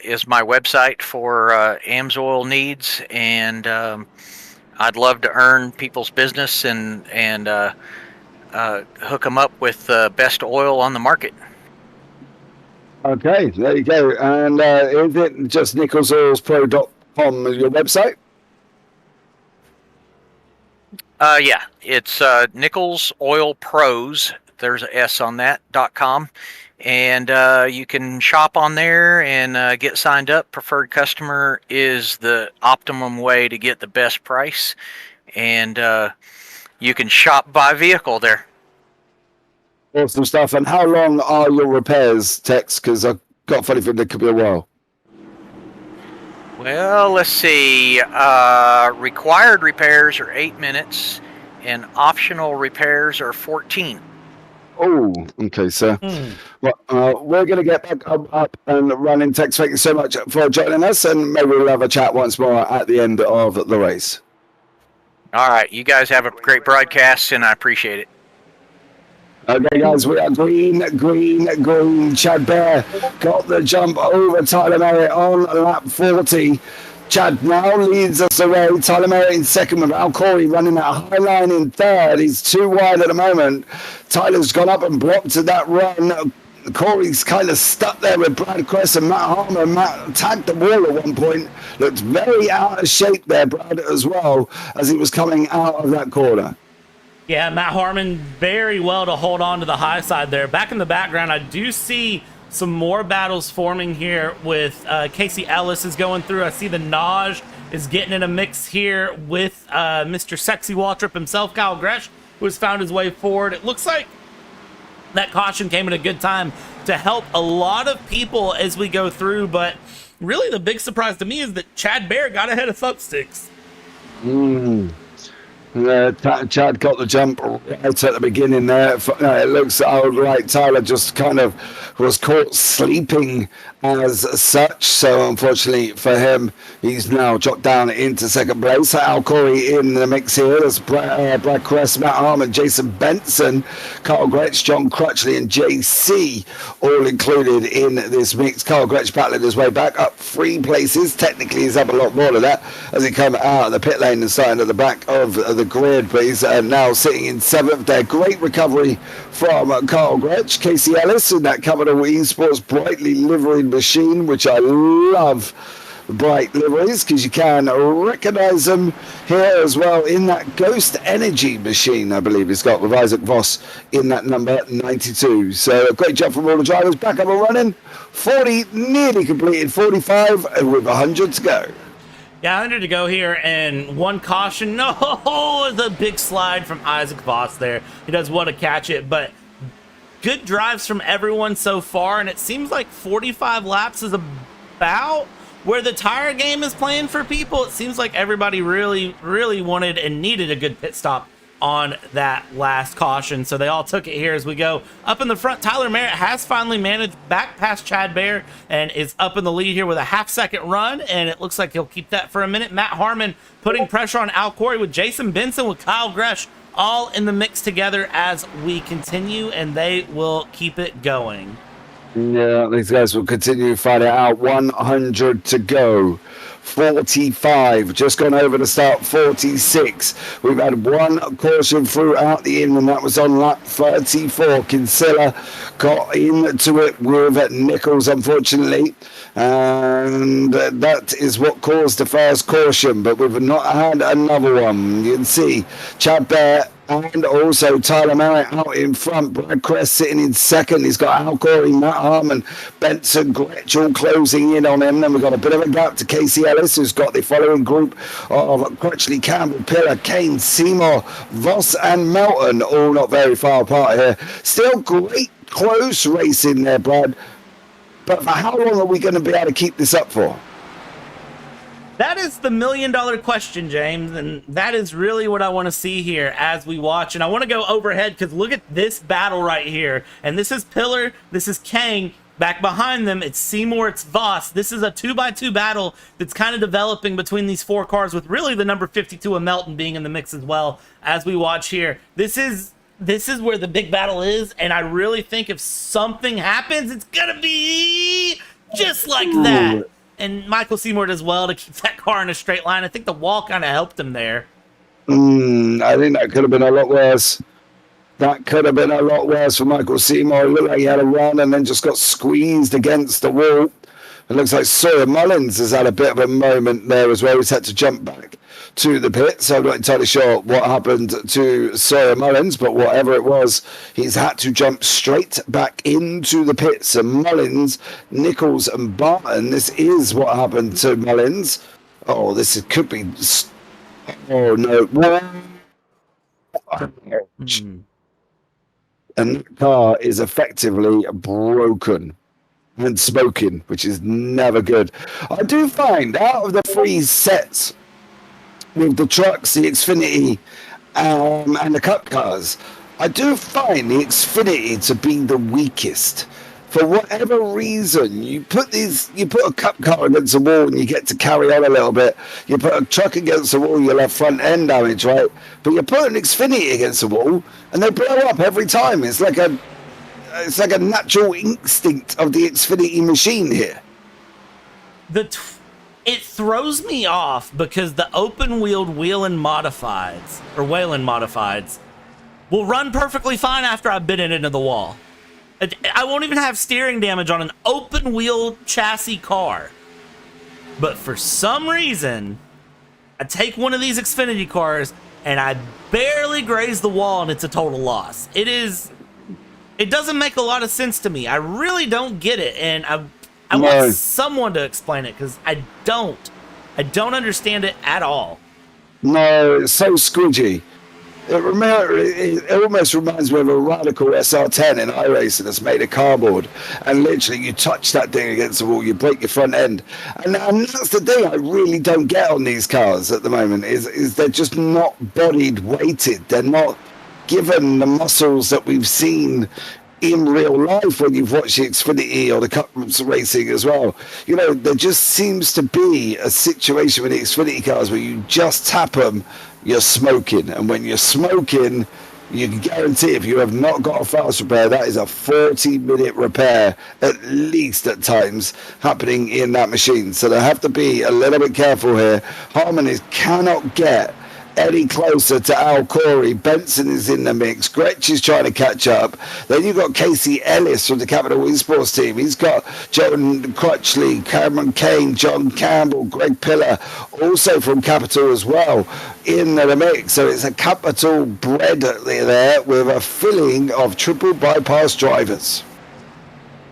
is my website for AMSOIL needs, and I'd love to earn people's business and hook them up with the best oil on the market. Okay, there you go. And is it just NicholsOilPros.com as your website? Yeah, it's Nichols Oil Pros. There's an S on that .com, and you can shop on there and get signed up. Preferred customer is the optimum way to get the best price, and you can shop by vehicle there. Awesome stuff. And how long are your repairs, Tex? Because I've got a funny feeling it could be a while. Well, let's see. Required repairs are 8 minutes, and optional repairs are 14. Oh, okay, sir. Well, we're going to get back up and running. Tex, thank you so much for joining us, and maybe we'll have a chat once more at the end of the race. All right. You guys have a great broadcast, and I appreciate it. Okay, guys, we are green. Chad Bear got the jump over Tyler Merritt on lap 40. Chad now leads us away. Tyler Merritt in second with Al Corey running that high line in third. He's too wide at the moment. Tyler's gone up and blocked to that run. Corey's kind of stuck there with Brad Cress and Matt Harmer. Matt tagged the wall at one point. Looked very out of shape there, Brad, as well, as he was coming out of that corner. Yeah, Matt Harmon very well to hold on to the high side there. Back in the background, I do see some more battles forming here with Casey Ellis is going through. I see the Naj is getting in a mix here with Mr. Sexy Waltrip himself, Kyle Gresh, who has found his way forward. It looks like that caution came at a good time to help a lot of people as we go through, but really the big surprise to me is that Chad Bear got ahead of Thumbsticks. Chad got the jump right at the beginning there. It looks like Tyler just kind of was caught sleeping as such. So unfortunately for him, he's now dropped down into second place. Al Corey in the mix here. There's Brad Cress, Matt Harmon, Jason Benson, Carl Gretsch, John Crutchley, and JC all included in this mix. Carl Gretsch battling his way back up 3 places. Technically, he's up a lot more of that as he come out of the pit lane and starting at the back of the grid, but he's now sitting in 7th there. Great recovery from Carl Gretsch. Casey Ellis in that Capital Esports brightly liveried machine, which I love. Bright liveries because you can recognize them here as well in that Ghost Energy machine, I believe it's got, with Isaac Voss in that number 92. So a great job from all the drivers. Back up and running. 40 nearly completed, 45 with 100 to go. Yeah, 100 to go here, and one caution. No, the big slide from Isaac Voss there. He does want to catch it, but good drives from everyone so far, and it seems like 45 laps is about where the tire game is playing for people. It seems like everybody really wanted and needed a good pit stop on that last caution, so they all took it here as we go up in the front. Tyler Merritt has finally managed back past Chad Bear and is up in the lead here with a half-second run, and it looks like he'll keep that for a minute. Matt Harmon putting pressure on Al Corey with Jason Benson, with Kyle Gresh, all in the mix together as we continue, and they will keep it going. Yeah, these guys will continue to fight it out. 100 to go 45, just gone over the start, 46. We've had one caution throughout the in, and that was on lap 34. Kinsella got into it with Nichols, unfortunately, and that is what caused the first caution, but we've not had another one. You can see Chad Bear and also Tyler Merritt out in front. Brad Crest sitting in second. He's got Al Corey, Matt Harmon, Benson, Gretsch all closing in on him. Then we've got a bit of a gap to Casey Ellis, who's got the following group of Crutchley, Campbell, Pillar, Kane, Seymour, Voss and Melton, all not very far apart here. Still great close racing there, Brad. But for how long are we going to be able to keep this up for? That is the $1 million question, James, and that is really what I want to see here as we watch. And I want to go overhead because look at this battle right here. And this is Pillar, this is Kang. Back behind them, it's Seymour, it's Voss. This is a 2x2 battle that's kind of developing between these four cars, with really the number 52 of Melton being in the mix as well as we watch here. This is where the big battle is, and I really think if something happens, it's gonna be just like that. And Michael Seymour does well to keep that car in a straight line. I think the wall kind of helped him there. I think that could have been a lot worse. That could have been a lot worse for Michael Seymour. It looked like he had a run and then just got squeezed against the wall. It looks like Sawyer Mullins has had a bit of a moment there as well. He's had to jump back to the pit, so I'm not entirely sure what happened to Sawyer Mullins, but whatever it was, he's had to jump straight back into the pits. And Mullins, Nichols and Barton, this is what happened to Mullins. Oh, could be... Oh, no. And the car is effectively broken and smoking, which is never good. I do find out of the three sets with the trucks, the Xfinity, and the Cup cars, I do find the Xfinity to be the weakest. For whatever reason, you put a Cup car against a wall and you get to carry on a little bit. You put a truck against a wall, you'll have front end damage, right? But you put an Xfinity against a wall and they blow up every time. It's like a natural instinct of the Xfinity machine here. It throws me off because the open-wheeled Whelen modifieds will run perfectly fine after I've bitten it into the wall. I won't even have steering damage on an open-wheel chassis car. But for some reason, I take one of these Xfinity cars and I barely graze the wall and it's a total loss. It doesn't make a lot of sense to me. I really don't get it, and I want someone to explain it because I don't understand it at all. No, it's so squidgy. It almost reminds me of a radical SR10 in iRacing that's made of cardboard, and literally you touch that thing against the wall, you break your front end, and that's the thing I really don't get on these cars at the moment is they're just not bodied weighted. They're not given the muscles that we've seen in real life when you've watched the Xfinity or the Cup racing as well. You know, there just seems to be a situation with the Xfinity cars where you just tap them, you're smoking, and when you're smoking, you can guarantee if you have not got a fast repair, that is a 40-minute repair at least at times happening in that machine. So they have to be a little bit careful here. Harmon cannot get any closer to Al Corey. Benson is in the mix. Gretsch is trying to catch up. Then you've got Casey Ellis from the Capital Esports team. He's got Joan Crutchley, Cameron Kane, John Campbell, Greg Pillar, also from Capital as well, in the mix. So it's a Capital bread there with a filling of triple bypass drivers.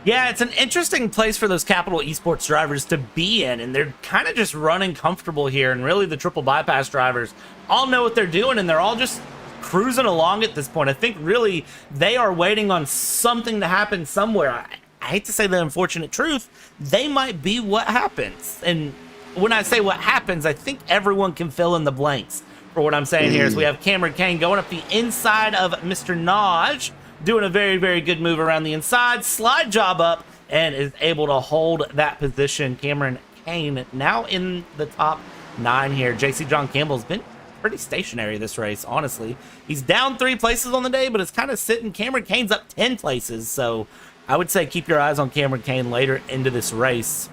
Yeah, it's an interesting place for those Capital Esports drivers to be in, and they're kind of just running comfortable here, and really the triple bypass drivers all know what they're doing, and they're all just cruising along at this point. I think really they are waiting on something to happen somewhere. I hate to say the unfortunate truth, they might be what happens. And when I say what happens, I think everyone can fill in the blanks for what I'm saying here. Is we have Cameron Kane going up the inside of Mr. Naj, doing a very, very good move around the inside, slide job up, and is able to hold that position. Cameron Kane now in the top 9 here. JC John Campbell's been pretty stationary this race, honestly. He's down 3 places on the day, but it's kind of sitting. Cameron Kane's up 10 places, so I would say keep your eyes on Cameron Kane later into this race.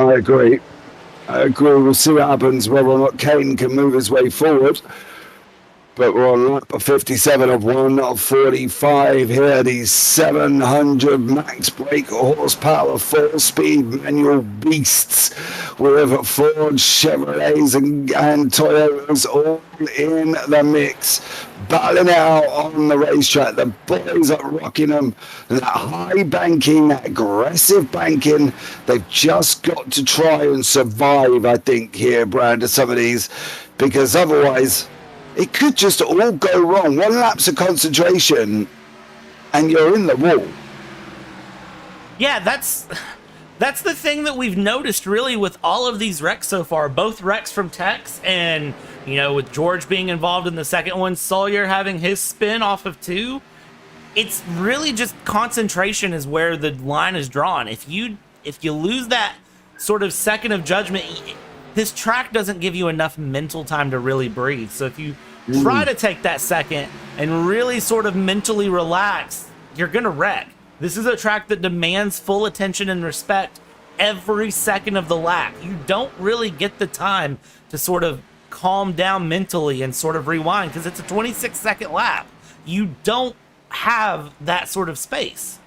I agree. We'll see what happens, whether or not Kane can move his way forward. But we're on lap 57 of 1:45 here. These 700 max brake horsepower, 4-speed manual beasts with Ford, Chevrolets and Toyotas all in the mix. Battling it out on the racetrack. The boys at Rockingham, that high banking, that aggressive banking, they've just got to try and survive, I think, here, Brad, to some of these, because otherwise it could just all go wrong. One lapse of concentration and you're in the wall. Yeah, that's the thing that we've noticed really with all of these wrecks so far. Both wrecks from Tex and, you know, with George being involved in the second one, Sawyer having his spin off of 2. It's really just concentration is where the line is drawn. If you lose that sort of second of judgment, this track doesn't give you enough mental time to really breathe. So if you try to take that second and really sort of mentally relax, you're going to wreck. This is a track that demands full attention and respect every second of the lap. You don't really get the time to sort of calm down mentally and sort of rewind because it's a 26-second lap. You don't have that sort of space.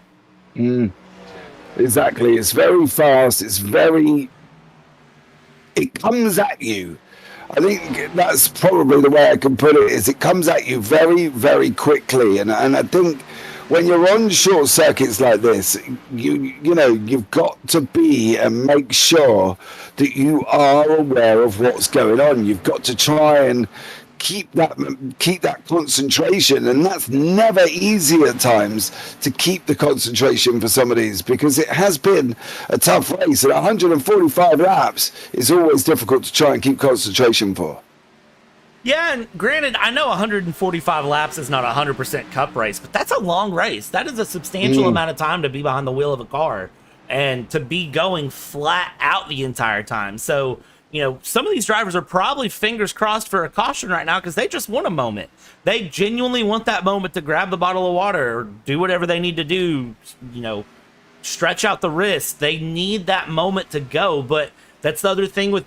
Exactly. It's very fast. It comes at you. I think that's probably the way I can put it, is it comes at you very, very quickly. And I think when you're on short circuits like this, you've got to be and make sure that you are aware of what's going on. You've got to try and keep that concentration, and that's never easy at times to keep the concentration for some of these, because it has been a tough race, and 145 laps is always difficult to try and keep concentration for. Yeah, and granted, I know 145 laps is not a 100% cup race, but that's a long race. That is a substantial amount of time to be behind the wheel of a car and to be going flat out the entire time. So, you know, some of these drivers are probably fingers crossed for a caution right now because they just want a moment. They genuinely want that moment to grab the bottle of water or do whatever they need to do, you know, stretch out the wrist. They need that moment to go. But that's the other thing with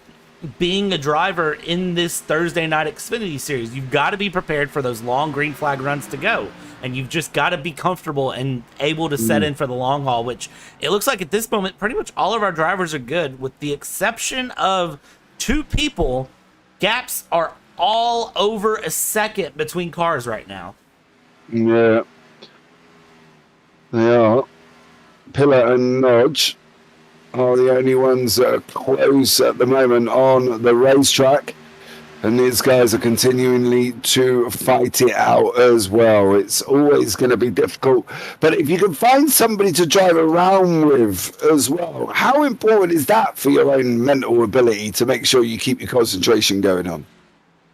being a driver in this Thursday night Xfinity series. You've got to be prepared for those long green flag runs to go. And you've just got to be comfortable and able to set in for the long haul, which it looks like at this moment, pretty much all of our drivers are good, with the exception of 2 people. Gaps are all over a second between cars right now. Yeah. They are. Pillar and Nodge are the only ones that are close at the moment on the racetrack. And these guys are continually to fight it out as well. It's always going to be difficult. But if you can find somebody to drive around with as well, how important is that for your own mental ability to make sure you keep your concentration going on?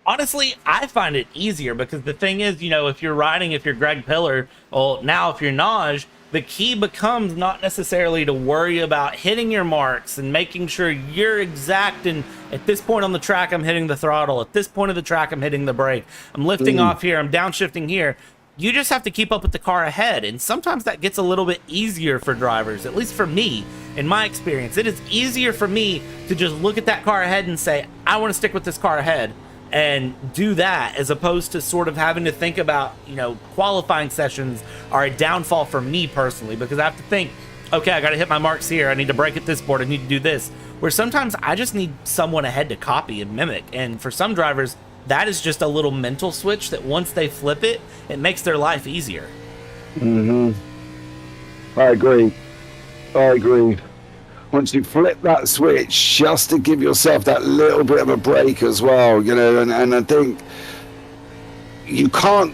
Honestly, I find it easier because the thing is, you know, if you're Greg Pillar, well, now if you're Naj, the key becomes not necessarily to worry about hitting your marks and making sure you're exact. And at this point on the track, I'm hitting the throttle. At this point of the track, I'm hitting the brake. I'm lifting off here. I'm downshifting here. You just have to keep up with the car ahead. And sometimes that gets a little bit easier for drivers, at least for me. In my experience, it is easier for me to just look at that car ahead and say, I want to stick with this car ahead, and do that, as opposed to sort of having to think about, you know, qualifying sessions are a downfall for me personally, because I have to think, okay, I got to hit my marks here. I need to brake at this board. I need to do this. Where sometimes I just need someone ahead to copy and mimic. And for some drivers, that is just a little mental switch that once they flip it, it makes their life easier. I agree. Once you flip that switch, just to give yourself that little bit of a break as well, you know, and I think you've got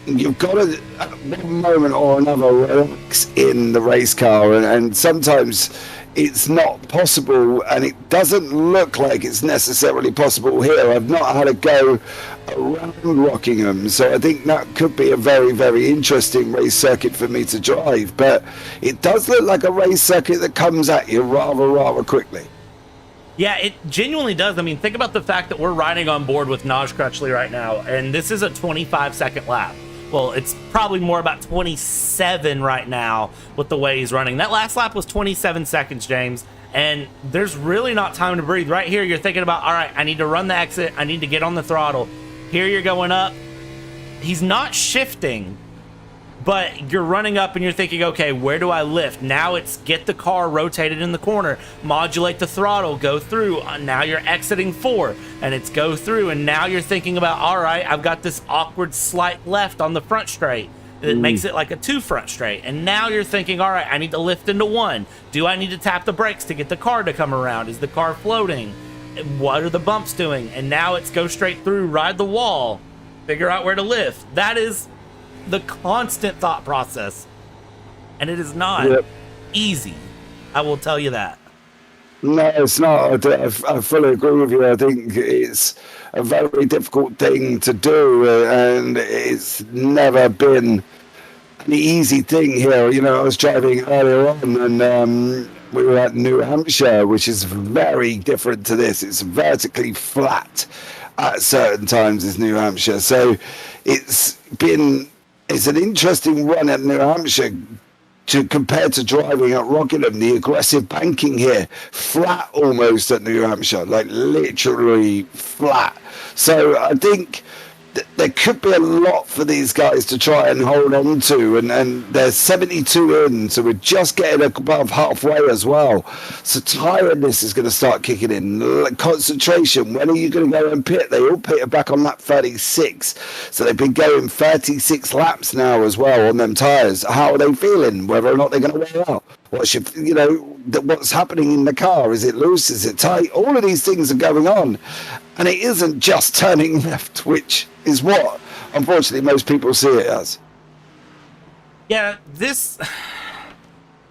to, at one moment or another, relax in the race car, and sometimes it's not possible, and it doesn't look like it's necessarily possible here. I've not had a go around Rockingham, so I think that could be a very, very interesting race circuit for me to drive, but it does look like a race circuit that comes at you rather quickly. Yeah, it genuinely does. I mean, think about the fact that we're riding on board with Naj Crutchley right now, and this is a 25-second lap. Well, it's probably more about 27 right now with the way he's running. That last lap was 27 seconds, James. And there's really not time to breathe. Right here, you're thinking about, all right, I need to run the exit. I need to get on the throttle. Here you're going up. He's not shifting, but you're running up and you're thinking, okay, where do I lift? Now it's get the car rotated in the corner, modulate the throttle, go through. Now you're exiting 4 and it's go through. And now you're thinking about, all right, I've got this awkward slight left on the front straight. It makes it like a 2 front straight. And now you're thinking, all right, I need to lift into 1. Do I need to tap the brakes to get the car to come around? Is the car floating? What are the bumps doing? And now it's go straight through, ride the wall, figure out where to lift. That is the constant thought process. And it is not easy. I will tell you that. No, it's not. I fully agree with you. I think it's a very difficult thing to do, and it's never been an easy thing here. You know, I was driving earlier on, and we were at New Hampshire, which is very different to this. It's vertically flat at certain times, is New Hampshire. So it's an interesting run at New Hampshire compared to driving at Rockingham. The aggressive banking here, flat almost at New Hampshire, like literally flat. So I think there could be a lot for these guys to try and hold on to, and they're 72 in, so we're just getting above halfway as well. So tiredness is going to start kicking in. Concentration, when are you going to go and pit? They all pitted back on lap 36, so they've been going 36 laps now as well on them tyres. How are they feeling? Whether or not they're going to wear out? What's happening in the car? Is it loose? Is it tight? All of these things are going on, and it isn't just turning left, which is what unfortunately most people see it as. Yeah,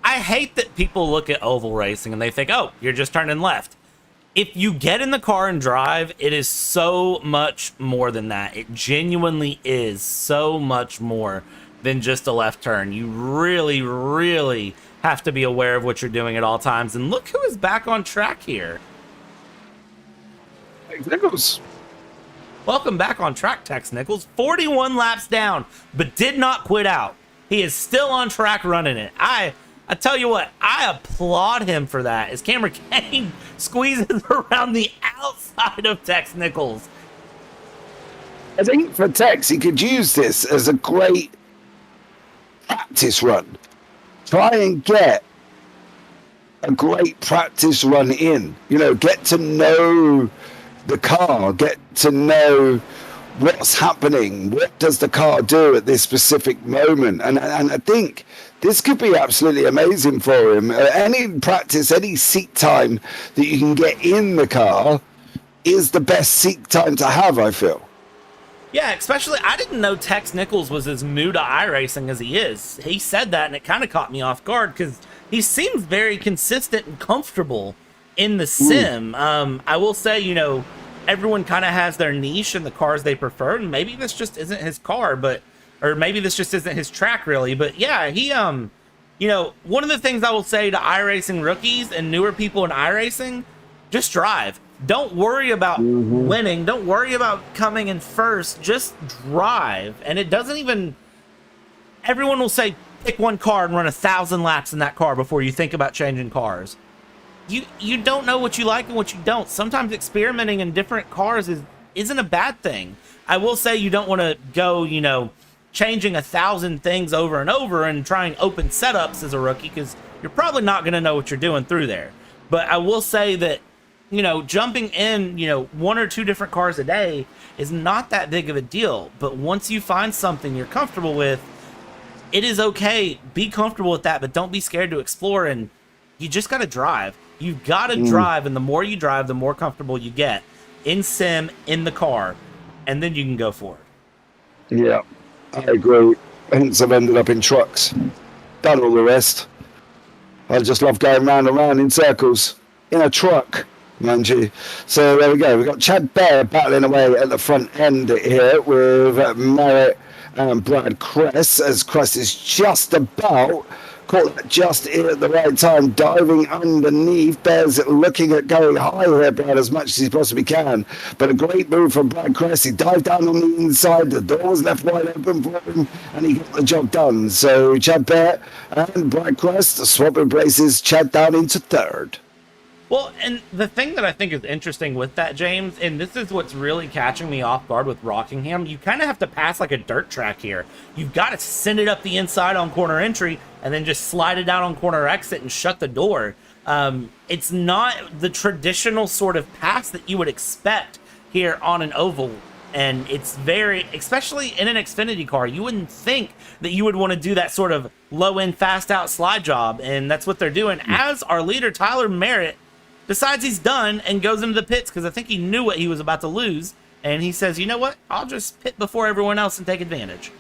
I hate that people look at oval racing and they think, oh, you're just turning left. If you get in the car and drive, it is so much more than that. It genuinely is so much more than just a left turn. You really, really have to be aware of what you're doing at all times. And look who is back on track here. Nichols. Welcome back on track, Tex Nichols. 41 laps down, but did not quit out. He is still on track running it. I tell you what, I applaud him for that. As Cameron Kane squeezes around the outside of Tex Nichols. I think for Tex, he could use this as a great practice run. Try and get a great practice run in. You know, get to know the car, get to know what's happening, what does the car do at this specific moment, and I think this could be absolutely amazing for him. Any practice, any seat time that you can get in the car is the best seat time to have, I feel. Yeah, especially, I didn't know Tex Nichols was as new to iRacing as he is. He said that, and it kind of caught me off guard, because he seems very consistent and comfortable in the sim. I will say, you know, everyone kind of has their niche in the cars they prefer, and maybe this just isn't his car, or maybe this just isn't his track really. But yeah, he, you know, one of the things I will say to iRacing rookies and newer people in iRacing, just drive. Don't worry about winning. Don't worry about coming in first. Just drive. And it doesn't even, everyone will say, pick one car and run 1,000 laps in that car before you think about changing cars. You don't know what you like and what you don't. Sometimes experimenting in different cars isn't a bad thing. I will say you don't want to go, you know, changing 1,000 things over and over and trying open setups as a rookie, because you're probably not going to know what you're doing through there. But I will say that, you know, jumping in, you know, 1 or 2 different cars a day is not that big of a deal. But once you find something you're comfortable with, it is okay. Be comfortable with that, but don't be scared to explore. And you just got to drive. You've got to drive, and the more you drive, the more comfortable you get in sim, in the car, and then you can go for it. Yeah, I agree. Hence I've ended up in trucks. Done all the rest. I just love going round and round in circles in a truck, mind you. So there we go. We've got Chad Bear battling away at the front end here with Merritt and Brad Kress, as Kress is just about caught that just in at the right time, diving underneath. Bear's looking at going high here, Brad, as much as he possibly can. But a great move from Brad Kress. He dived down on the inside. The door was left wide open for him, and he got the job done. So Chad Bear and Brad Kress swapping places. Chad down into third. Well, and the thing that I think is interesting with that, James, and this is what's really catching me off guard with Rockingham, you kind of have to pass like a dirt track here. You've got to send it up the inside on corner entry and then just slide it down on corner exit and shut the door. It's not the traditional sort of pass that you would expect here on an oval. And it's very, especially in an Xfinity car, you wouldn't think that you would want to do that sort of low-end, fast-out slide job. And that's what they're doing as our leader, Tyler Merritt, decides he's done and goes into the pits because I think he knew what he was about to lose. And he says, you know what? I'll just pit before everyone else and take advantage.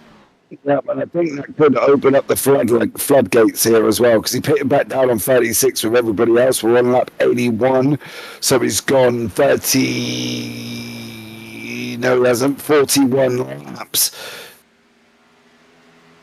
Yeah, but I think that could open up the floodgates here as well, because he pitted back down on 36 with everybody else. We're on lap 81, so he's gone 30... No, he hasn't. 41 laps.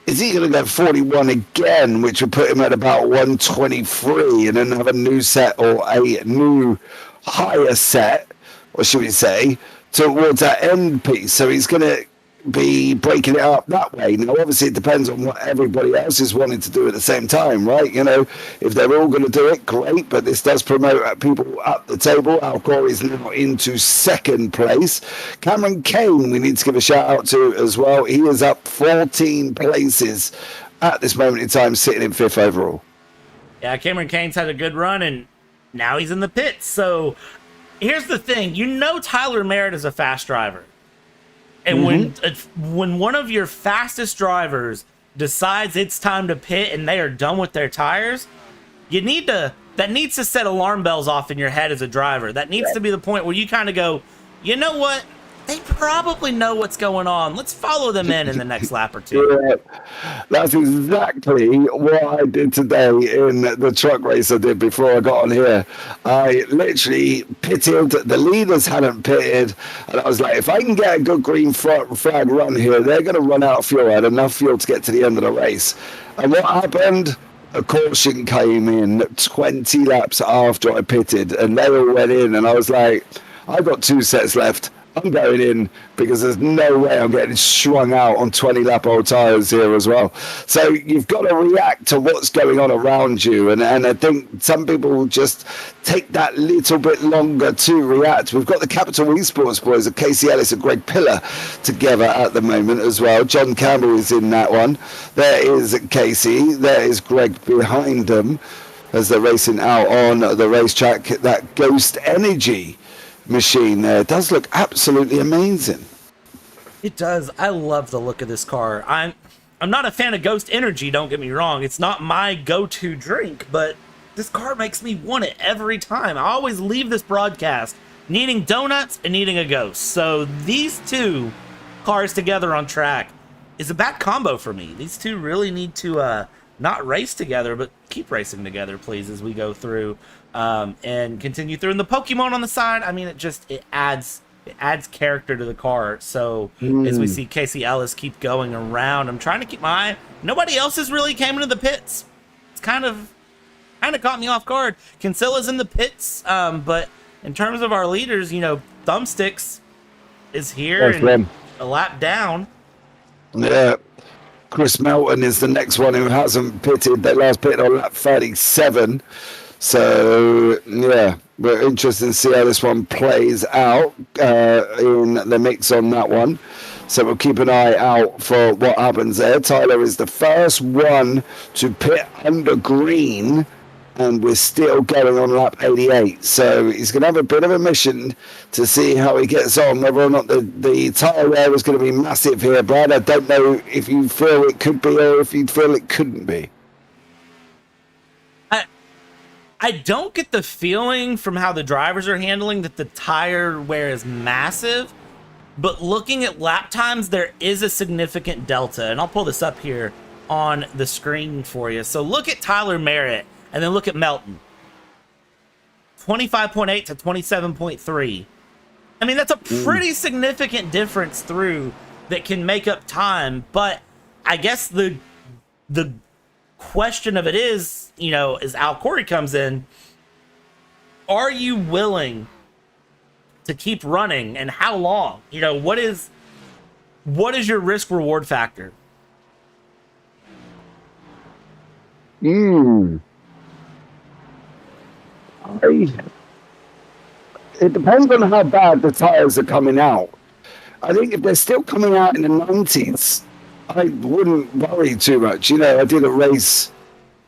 Is he going to go 41 again, which would put him at about 123, and then have a new set or a new higher set, or should we say, towards that end piece? So he's going to be breaking it up that way. Now, obviously, it depends on what everybody else is wanting to do at the same time, right? You know, if they're all going to do it, great, but this does promote people up the table. Alcor is now into second place. Cameron Kane, we need to give a shout out to as well. He is up 14 places at this moment in time, sitting in fifth overall. Yeah, Cameron Kane's had a good run, and now he's in the pits. So here's the thing. You know Tyler Merritt is a fast driver. And when one of your fastest drivers decides it's time to pit and they are done with their tires, that needs to set alarm bells off in your head as a driver. That needs to be the point where you kind of go, you know what? They probably know what's going on. Let's follow them in the next lap or two. Yeah, that's exactly what I did today in the truck race I did before I got on here. I literally pitted. The leaders hadn't pitted. And I was like, if I can get a good green flag run here, they're going to run out of fuel. I had enough fuel to get to the end of the race. And what happened? A caution came in 20 laps after I pitted. And they all went in. And I was like, I've got 2 sets left. I'm going in because there's no way I'm getting strung out on 20-lap-old tyres here as well. So you've got to react to what's going on around you. And I think some people will just take that little bit longer to react. We've got the Capital Esports boys of Casey Ellis and Greg Pillar together at the moment as well. John Campbell is in that one. There is Casey. There is Greg behind them as they're racing out on the racetrack. That Ghost Energy machine there does look absolutely amazing. It does. I love the look of this car. I'm not a fan of Ghost Energy, don't get me wrong. It's not my go-to drink, but this car makes me want it every time. I always leave this broadcast needing donuts and needing a Ghost. So these two cars together on track is a bad combo for me. These two really need to not race together, but keep racing together, please, as we go through and continue through. And the Pokemon on the side, I mean, it adds character to the car. So as we see Casey Ellis keep going around, I'm trying to keep my eye. Nobody else has really came into the pits. It's kind of caught me off guard. Kinsilla's in the pits, but in terms of our leaders, you know, Thumbsticks is here and a lap down. Yeah. Chris Melton is the next one who hasn't pitted. They last pitted on lap 37. So, yeah, we're interested to see how this one plays out in the mix on that one. So we'll keep an eye out for what happens there. Tyler is the first one to pit under green, and we're still going on lap 88. So he's going to have a bit of a mission to see how he gets on, whether or not the tyre wear is going to be massive here, Brad. I don't know if you feel it could be or if you feel it couldn't be. I don't get the feeling from how the drivers are handling that the tire wear is massive, but looking at lap times, there is a significant delta. And I'll pull this up here on the screen for you. So look at Tyler Merritt and then look at Melton. 25.8 to 27.3. I mean, that's a pretty significant difference through that can make up time. But I guess the question of it is, you know, as Al Corey comes in, are you willing to keep running, and how long? You know, what is your risk reward factor? It depends on how bad the tyres are coming out. I think if they're still coming out in the 90s, I wouldn't worry too much. You know, I did a race,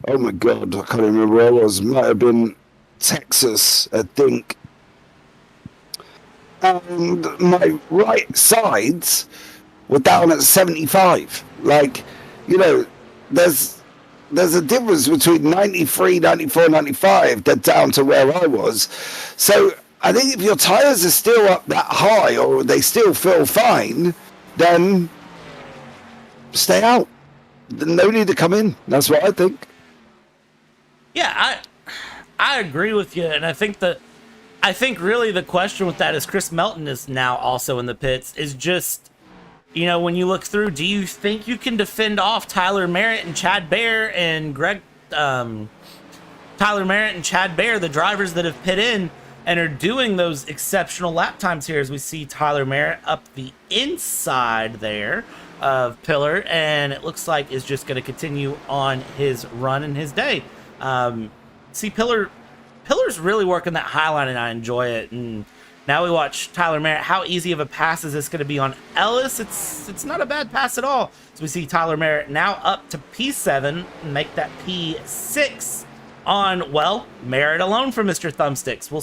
oh my God, I can't remember where I was, might have been Texas, I think. And my right sides were down at 75. Like, you know, there's a difference between 93, 94, 95, they're down to where I was. So I think if your tyres are still up that high or they still feel fine, then stay out. No need to come in. That's what I think. Yeah, I agree with you, and I think really the question with that is Chris Melton is now also in the pits, is just, you know, when you look through, do you think you can defend off Tyler Merritt and Chad Bear and Tyler Merritt and Chad Bear, the drivers that have pit in and are doing those exceptional lap times here, as we see Tyler Merritt up the inside there of Pillar, and it looks like is just going to continue on his run in his day. See, Pillar's really working that high line, and I enjoy it. And now we watch Tyler Merritt. How easy of a pass is this going to be on Ellis? It's not a bad pass at all. So we see Tyler Merritt now up to P7 and make that P6 on, well, Merritt alone for Mr. Thumbsticks. We'll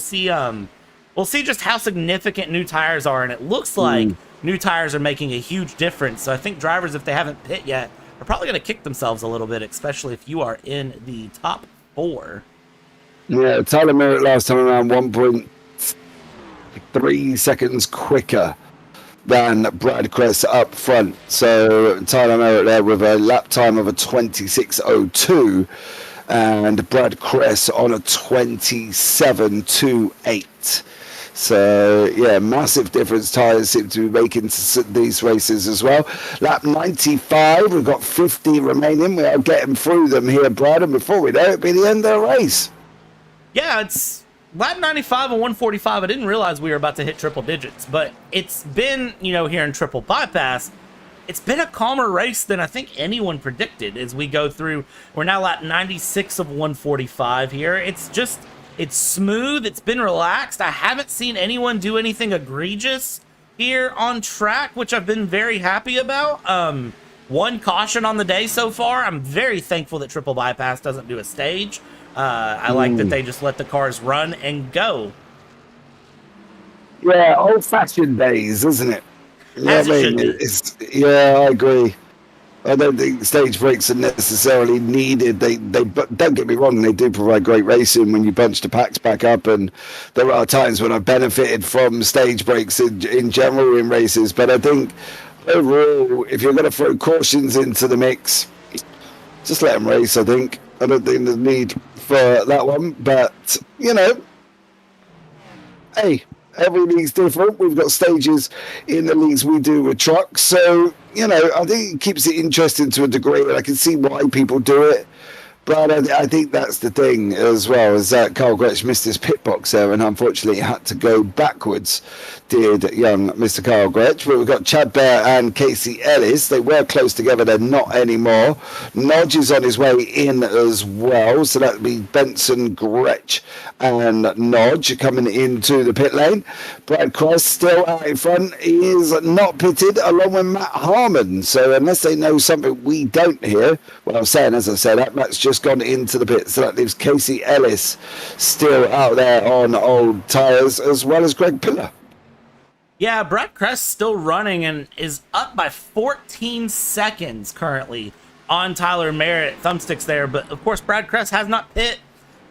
see just how significant new tires are, and it looks like new tires are making a huge difference. So I think drivers, if they haven't pit yet, are probably going to kick themselves a little bit, especially if you are in the top 4. Yeah, Tyler Merritt last time around 1.3 seconds quicker than Brad Kress up front. So Tyler Merritt there with a lap time of a 26.02 and Brad Kress on a 27.28. So, yeah, massive difference tyres seem to be making these races as well. Lap 95, we've got 50 remaining. We are getting through them here, Brad, and before we know it, it'll be the end of the race. Yeah, it's lap 95 and 145. I didn't realize we were about to hit triple digits, but it's been, you know, here in Triple Bypass, it's been a calmer race than I think anyone predicted as we go through. We're now at 96 of 145 here. It's smooth. It's been relaxed. I haven't seen anyone do anything egregious here on track, which I've been very happy about. One caution on the day so far. I'm very thankful that Triple Bypass doesn't do a stage. I like that they just let the cars run and go. Yeah, old-fashioned days, isn't it? As it should be. Yeah, I agree. I don't think stage breaks are necessarily needed. But don't get me wrong, they do provide great racing when you bunch the packs back up, and there are times when I've benefited from stage breaks in general in races. But I think overall, if you're going to throw cautions into the mix, just let them race, I think. I don't think there's need for that one, but, you know, hey, every league's different. We've got stages in the leagues we do with trucks, so, you know, I think it keeps it interesting to a degree, and I can see why people do it. But I think that's the thing as well, is that Carl Gretsch missed his pit box there and unfortunately had to go backwards, did young Mr. Carl Gretsch. But we've got Chad Bear and Casey Ellis. They were close together, they're not anymore. Nodge is on his way in as well, so that would be Benson, Gretsch and Nodge coming into the pit lane. Brad Kress still out in front. He is not pitted along with Matt Harmon, so unless they know something we don't hear, well, I'm saying, as I said, that Matt's just gone into the pit, so that leaves Casey Ellis still out there on old tyres, as well as Greg Pillar. Yeah, Brad Kress still running and is up by 14 seconds currently on Tyler Merritt. Thumbsticks there, but of course Brad Kress has not pit,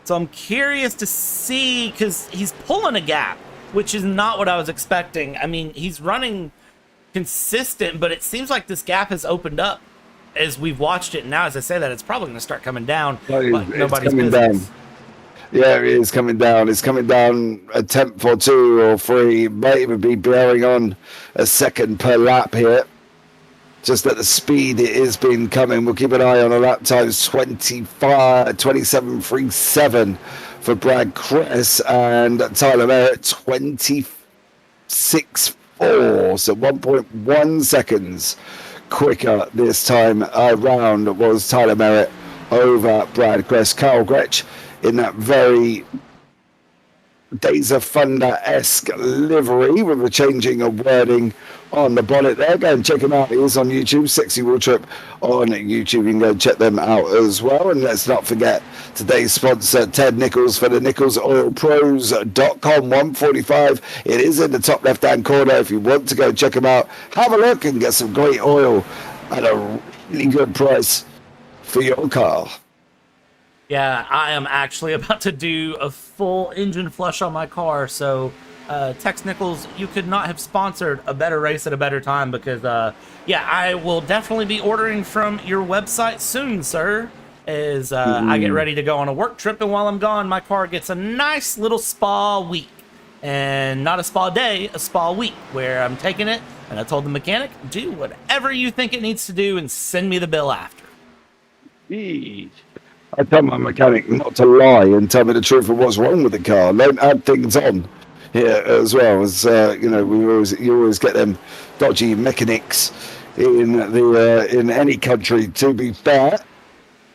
so I'm curious to see, because he's pulling a gap, which is not what I was expecting. I mean, he's running consistent, but it seems like this gap has opened up as we've watched it. Now, as I say that, it's probably going to start coming down. Nobody's coming down. Yeah, it is coming down. It's coming down a tenth or two or three. It might even be bearing on a second per lap here. Just at the speed it is been coming. We'll keep an eye on a lap times 27.37 for Brad Kress and Tyler Merritt 26.4. So 1.1 seconds quicker this time around was Tyler Merritt over Brad Kress. Carl Gretsch in that very Days of Thunder-esque livery with the changing of wording on the bonnet there. Go and check him out. He is on YouTube. Sexy Wheel Trip on YouTube. You can go and check them out as well. And let's not forget today's sponsor, Ted Nichols, for the NicholsOilPros.com 145. It is in the top left-hand corner. If you want to go check him out, have a look and get some great oil at a really good price for your car. Yeah, I am actually about to do a full engine flush on my car, so Tex Nichols, you could not have sponsored a better race at a better time, because yeah, I will definitely be ordering from your website soon, sir, as I get ready to go on a work trip, and while I'm gone, my car gets a nice little spa week. And not a spa day, a spa week, where I'm taking it, and I told the mechanic, do whatever you think it needs to do and send me the bill after. Jeez. I tell my mechanic not to lie and tell me the truth of what's wrong with the car. Don't add things on here as well. As you know, you always get them dodgy mechanics in any country. To be fair,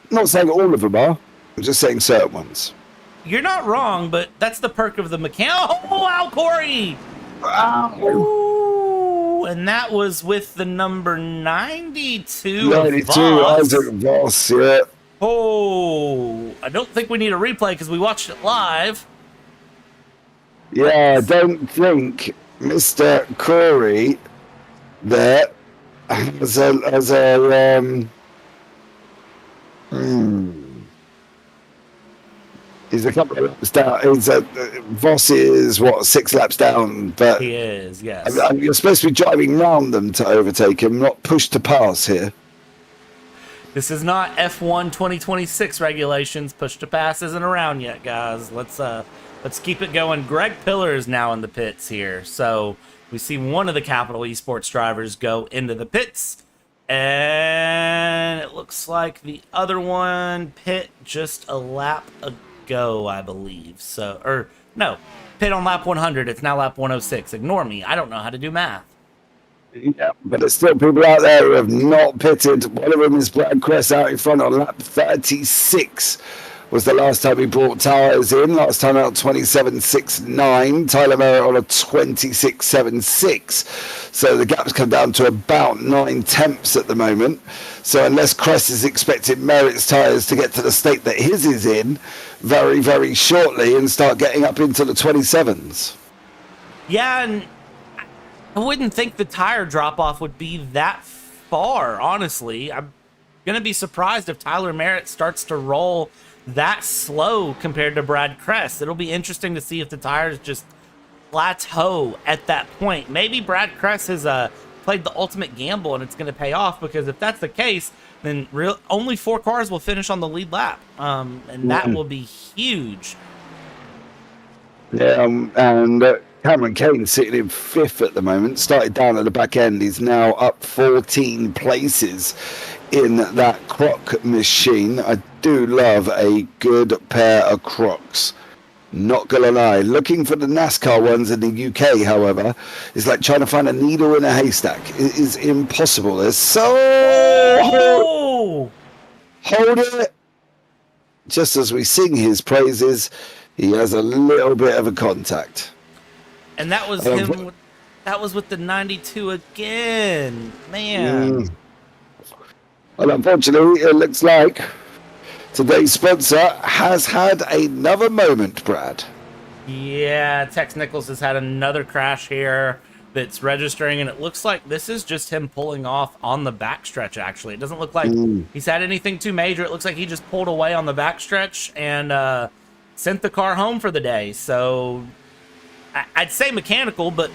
not saying all of them are. I'm just saying certain ones. You're not wrong, but that's the perk of the mechanic. Oh, wow, Corey! Wow. Ooh, and that was with the number 92. 92, Isaac Voss, yeah. Oh, I don't think we need a replay because we watched it live. Yeah, I don't think Mr. Corey there has he's a couple of laps down. Voss is, what, 6 laps down? But he is, yes. You're supposed to be driving round them to overtake him, not push to pass here. This is not F1 2026 regulations. Push to pass isn't around yet, guys. Let's keep it going. Greg Pillar is now in the pits here. So we see one of the Capital Esports drivers go into the pits. And it looks like the other one pit just a lap ago, I believe. So, or no, pit on lap 100. It's now lap 106. Ignore me. I don't know how to do math. Yeah, but there's still people out there who have not pitted. One of them is Brad Cress out in front on lap 36. Was the last time he brought tyres in. Last time out 27.69. Tyler Merritt on a 26.76. So the gap's come down to about 9/10 at the moment. So unless Cress is expecting Merritt's tyres to get to the state that his is in very, very shortly and start getting up into the 27s. Yeah, and I wouldn't think the tire drop-off would be that far, honestly. I'm going to be surprised if Tyler Merritt starts to roll that slow compared to Brad Cress. It'll be interesting to see if the tires just plateau at that point. Maybe Brad Cress has played the ultimate gamble and it's going to pay off, because if that's the case, then only 4 cars will finish on the lead lap, and that will be huge. Yeah, and Cameron Kane sitting in 5th at the moment. Started down at the back end. He's now up 14 places in that croc machine. I do love a good pair of crocs. Not gonna lie. Looking for the NASCAR ones in the UK, however, is like trying to find a needle in a haystack. It is impossible. They're so... Hold it! Just as we sing his praises, he has a little bit of a contact. And that was him. That was with the 92 again. Man. Well, unfortunately, it looks like today's sponsor has had another moment, Brad. Yeah, Tex Nichols has had another crash here that's registering, and it looks like this is just him pulling off on the backstretch, actually. It doesn't look like he's had anything too major. It looks like he just pulled away on the backstretch and sent the car home for the day. So I'd say mechanical, but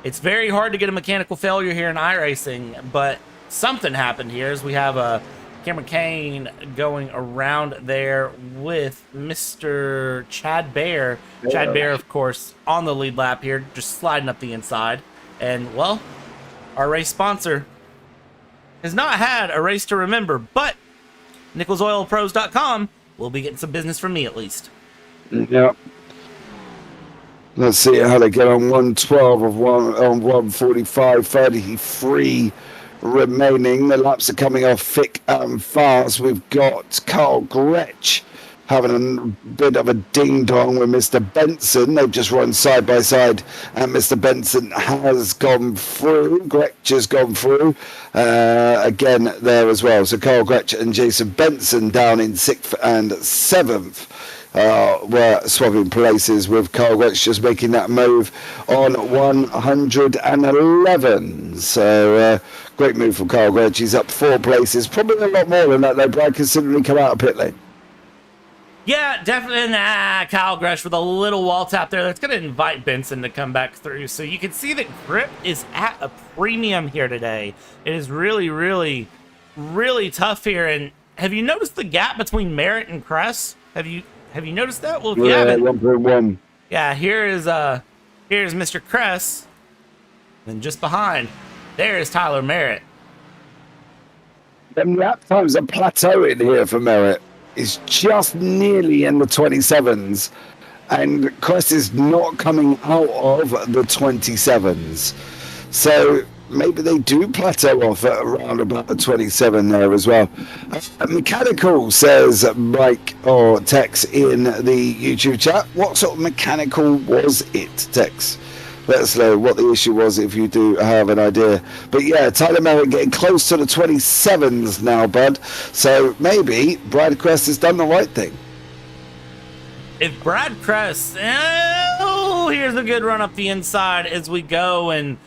it's very hard to get a mechanical failure here in iRacing. But something happened here as we have Cameron Kane going around there with Mr. Chad Bear. Yeah. Chad Bear, of course, on the lead lap here, just sliding up the inside. And, well, our race sponsor has not had a race to remember, but NicholsOilPros.com will be getting some business from me at least. Yeah. Let's see how they get on 112 of on 145, 33 remaining. The laps are coming off thick and fast. We've got Carl Gretsch having a bit of a ding-dong with Mr. Benson. They've just run side by side, and Mr. Benson has gone through. Gretsch has gone through again there as well. So Carl Gretsch and Jason Benson down in 6th and 7th. Were swapping places, with Carl Gretsch just making that move on 111. So great move from Carl Gretsch. He's up 4 places, probably a lot more than that though, Brad, considering he come out of pit lane. Yeah, definitely. Kyle Gretsch with a little wall tap there. That's going to invite Benson to come back through. So you can see that grip is at a premium here today. It is really, really, really tough here. And have you noticed the gap between Merritt and Kress? Have you noticed that? Well, if you haven't, 1.1. yeah, here's Mr. Kress, and just behind, there is Tyler Merritt. Them lap times are plateauing here for Merritt. It's just nearly in the 27s, and Kress is not coming out of the 27s. So maybe they do plateau off at around about the 27 there as well. Mechanical, says Mike or Tex in the YouTube chat. What sort of mechanical was it, Tex? Let us know what the issue was if you do have an idea. But yeah, Tyler Merritt getting close to the 27s now, bud. So maybe Brad Kress has done the right thing. If Brad Kress, here's a good run up the inside as we go, and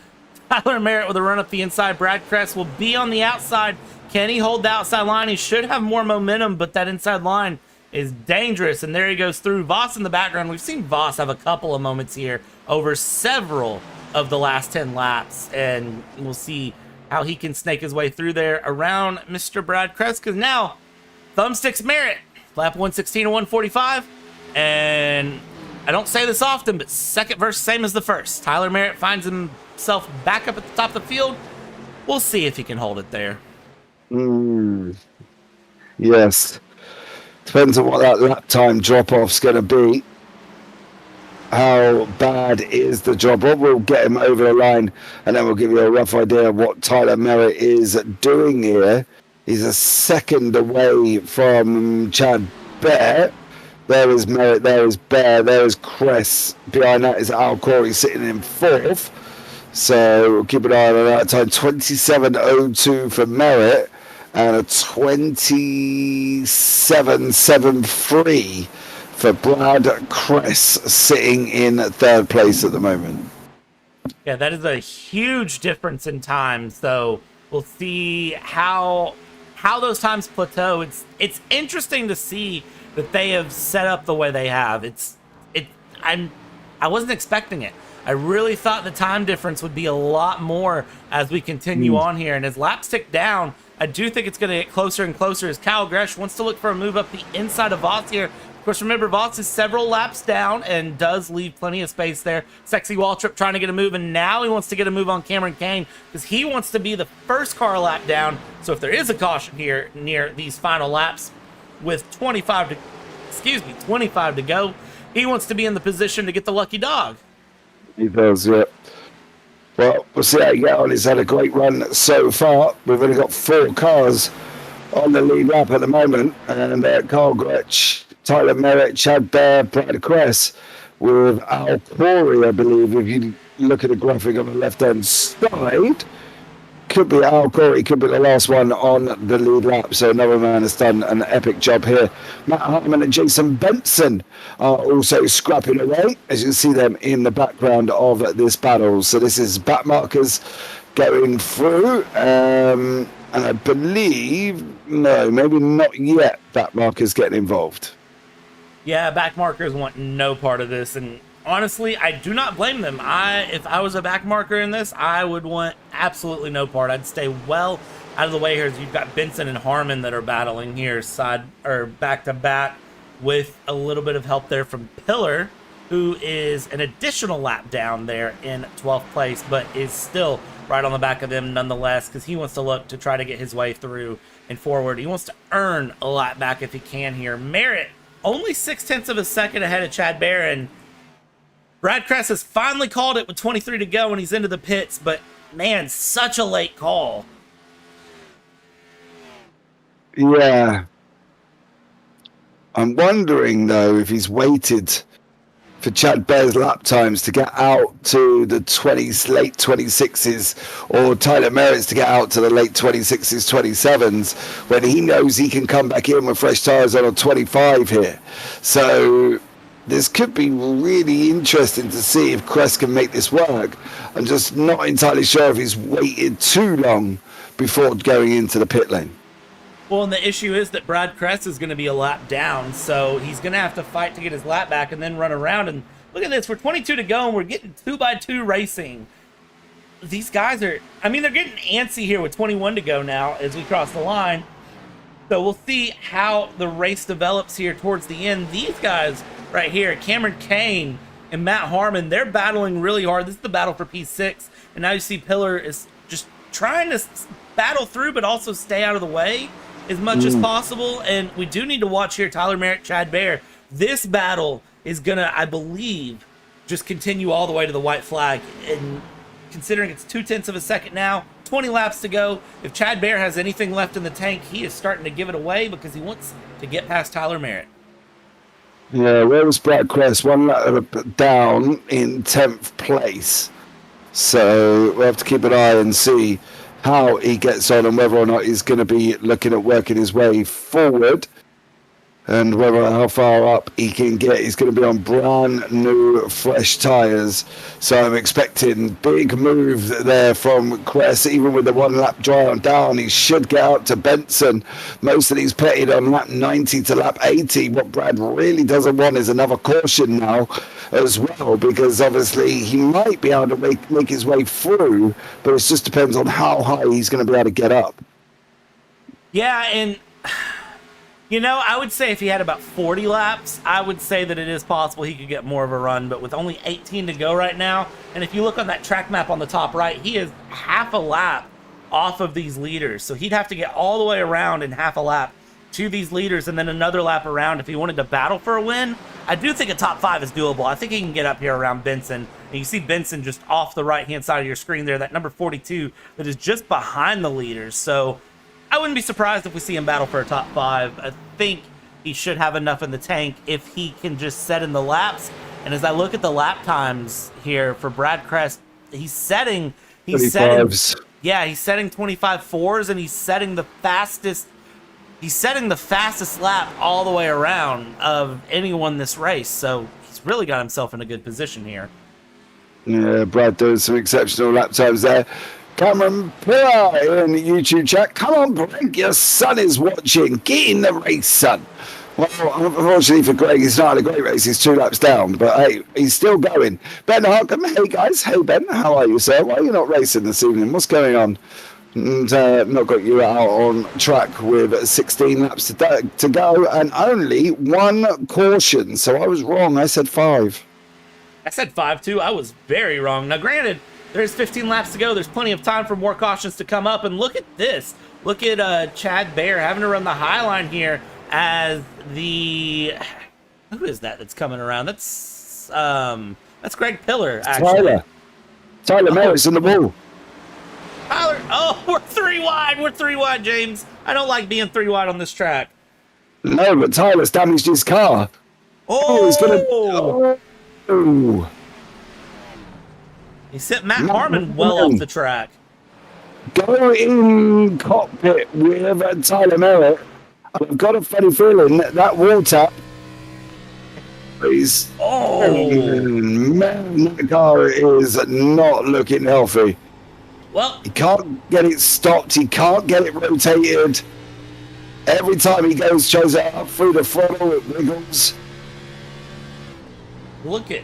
Tyler Merritt with a run up the inside. Brad Kress will be on the outside. Can he hold the outside line? He should have more momentum, but that inside line is dangerous. And there he goes through. Voss in the background. We've seen Voss have a couple of moments here over several of the last 10 laps. And we'll see how he can snake his way through there around Mr. Brad Kress. Because now, thumbsticks Merritt. Lap 116 and 145. And I don't say this often, but second verse, same as the first. Tyler Merritt finds himself back up at the top of the field. We'll see if he can hold it there. Yes. Depends on what that lap time drop-off's going to be. How bad is the drop-off? We'll get him over the line, and then we'll give you a rough idea of what Tyler Merritt is doing here. He's a second away from Chad Bear. There is Merritt, there is Bear, there is Kress. Behind that is Al Corey sitting in 4th. So we'll keep an eye on that time. 27.02 for Merritt and a 27.73 for Brad Kress, sitting in 3rd place at the moment. Yeah, that is a huge difference in times, though. We'll see how those times plateau. It's interesting to see that they have set up the way they have. I wasn't expecting it. I really thought the time difference would be a lot more as we continue on here. And as laps tick down, I do think it's going to get closer and closer as Kyle Gretsch wants to look for a move up the inside of Voss here. Of course, remember, Voss is several laps down and does leave plenty of space there. Sexy Waltrip trying to get a move, and now he wants to get a move on Cameron Kane because he wants to be the first car lap down. So if there is a caution here near these final laps with 25 to go, he wants to be in the position to get the lucky dog. He does, yeah. Well, we'll see how you get on. He's had a great run so far. We've only got 4 cars on the lead lap at the moment. And Carl Gretsch, Tyler Merritt, Chad Bear, Brad Kress, with Al Corey, I believe. If you look at the graphic on the left-hand side, could be Al Corey, could be the last one on the lead lap. So another man has done an epic job here. Matt Hartman and Jason Benson are also scrapping away, as you can see them in the background of this battle. So this is back markers going through, and I believe, no, maybe not yet, back markers getting involved. Yeah, back markers want no part of this, and honestly, I do not blame them. If I was a back marker in this, I would want absolutely no part. I'd stay well out of the way here. You've got Benson and Harmon that are battling here back to back with a little bit of help there from Pillar, who is an additional lap down there in 12th place, but is still right on the back of them nonetheless, because he wants to look to try to get his way through and forward. He wants to earn a lap back if he can here. Merritt only 0.6 of a second ahead of Chad Barron. Brad Kress has finally called it with 23 to go and he's into the pits, but man, such a late call. Yeah. I'm wondering, though, if he's waited for Chad Bear's lap times to get out to the late 26s, or Tyler Merritt's to get out to the late 26s, 27s, when he knows he can come back in with fresh tyres on a 25 here. So this could be really interesting to see if Crest can make this work. I'm just not entirely sure if he's waited too long before going into the pit lane. Well, and the issue is that Brad Kress is going to be a lap down, so he's going to have to fight to get his lap back and then run around. And look at this, we're 22 to go, and we're getting 2x2 racing. These guys are, I mean, they're getting antsy here with 21 to go now as we cross the line. So we'll see how the race develops here towards the end. These guys right here, Cameron Kane and Matt Harmon, they're battling really hard. This is the battle for P6, and now you see Pillar is just trying to battle through, but also stay out of the way as much as possible. And we do need to watch here Tyler Merritt, Chad Bear. This battle is gonna, I believe, just continue all the way to the white flag. And considering it's 0.2 of a second now, 20 laps to go, if Chad Bear has anything left in the tank, he is starting to give it away because he wants to get past Tyler Merritt. Yeah, where was Brad Crest? One lap down in 10th place. So we'll have to keep an eye and see how he gets on and whether or not he's going to be looking at working his way forward, and whether how far up he can get. He's going to be on brand new fresh tyres, so I'm expecting big move there from Cress. Even with the 1 lap dry down, he should get out to Benson. Most of these pitted on lap 90 to lap 80. What Brad really doesn't want is another caution now as well, because obviously he might be able to make his way through, but it just depends on how high he's going to be able to get up. Yeah, and you know, I would say if he had about 40 laps, I would say that it is possible he could get more of a run, but with only 18 to go right now, and if you look on that track map on the top right, he is half a lap off of these leaders, so he'd have to get all the way around in half a lap to these leaders and then another lap around if he wanted to battle for a win. I do think a top 5 is doable. I think he can get up here around Benson, and you see Benson just off the right-hand side of your screen there, that number 42 that is just behind the leaders, so I wouldn't be surprised if we see him battle for a top 5. I think he should have enough in the tank if he can just set in the laps. And as I look at the lap times here for Brad Crest, he's setting 25.4s, and he's setting the fastest lap all the way around of anyone this race. So he's really got himself in a good position here. Yeah, Brad doing some exceptional lap times there. Cameron Pillar in the YouTube chat. Come on, Greg, your son is watching. Get in the race, son. Well, unfortunately for Greg, he's not had a great race. He's 2 laps down, but hey, he's still going. Ben Harkham, hey guys. Hey Ben, how are you, sir? Why are you not racing this evening? What's going on? And not got you out on track with 16 laps to go and only 1 caution. So I was wrong. I said 5. I said 5 too. I was very wrong. Now, granted, there's 15 laps to go. There's plenty of time for more cautions to come up. And look at this. Look at Chad Bear having to run the high line here as the... Who is that that's coming around? That's Greg Pillar, actually. Tyler Merritt's in the wall. Tyler, oh, we're 3 wide. We're 3 wide, James. I don't like being 3 wide on this track. No, but Tyler's damaged his car. Oh, he's going to... Oh. He sent Matt Harmon well off the track. Go in cockpit with Tyler Merritt. I've got a funny feeling that wall tap is... Oh, man, that car is not looking healthy. Well, he can't get it stopped. He can't get it rotated. Every time he goes, shows it up through the throttle, it wiggles. Look at...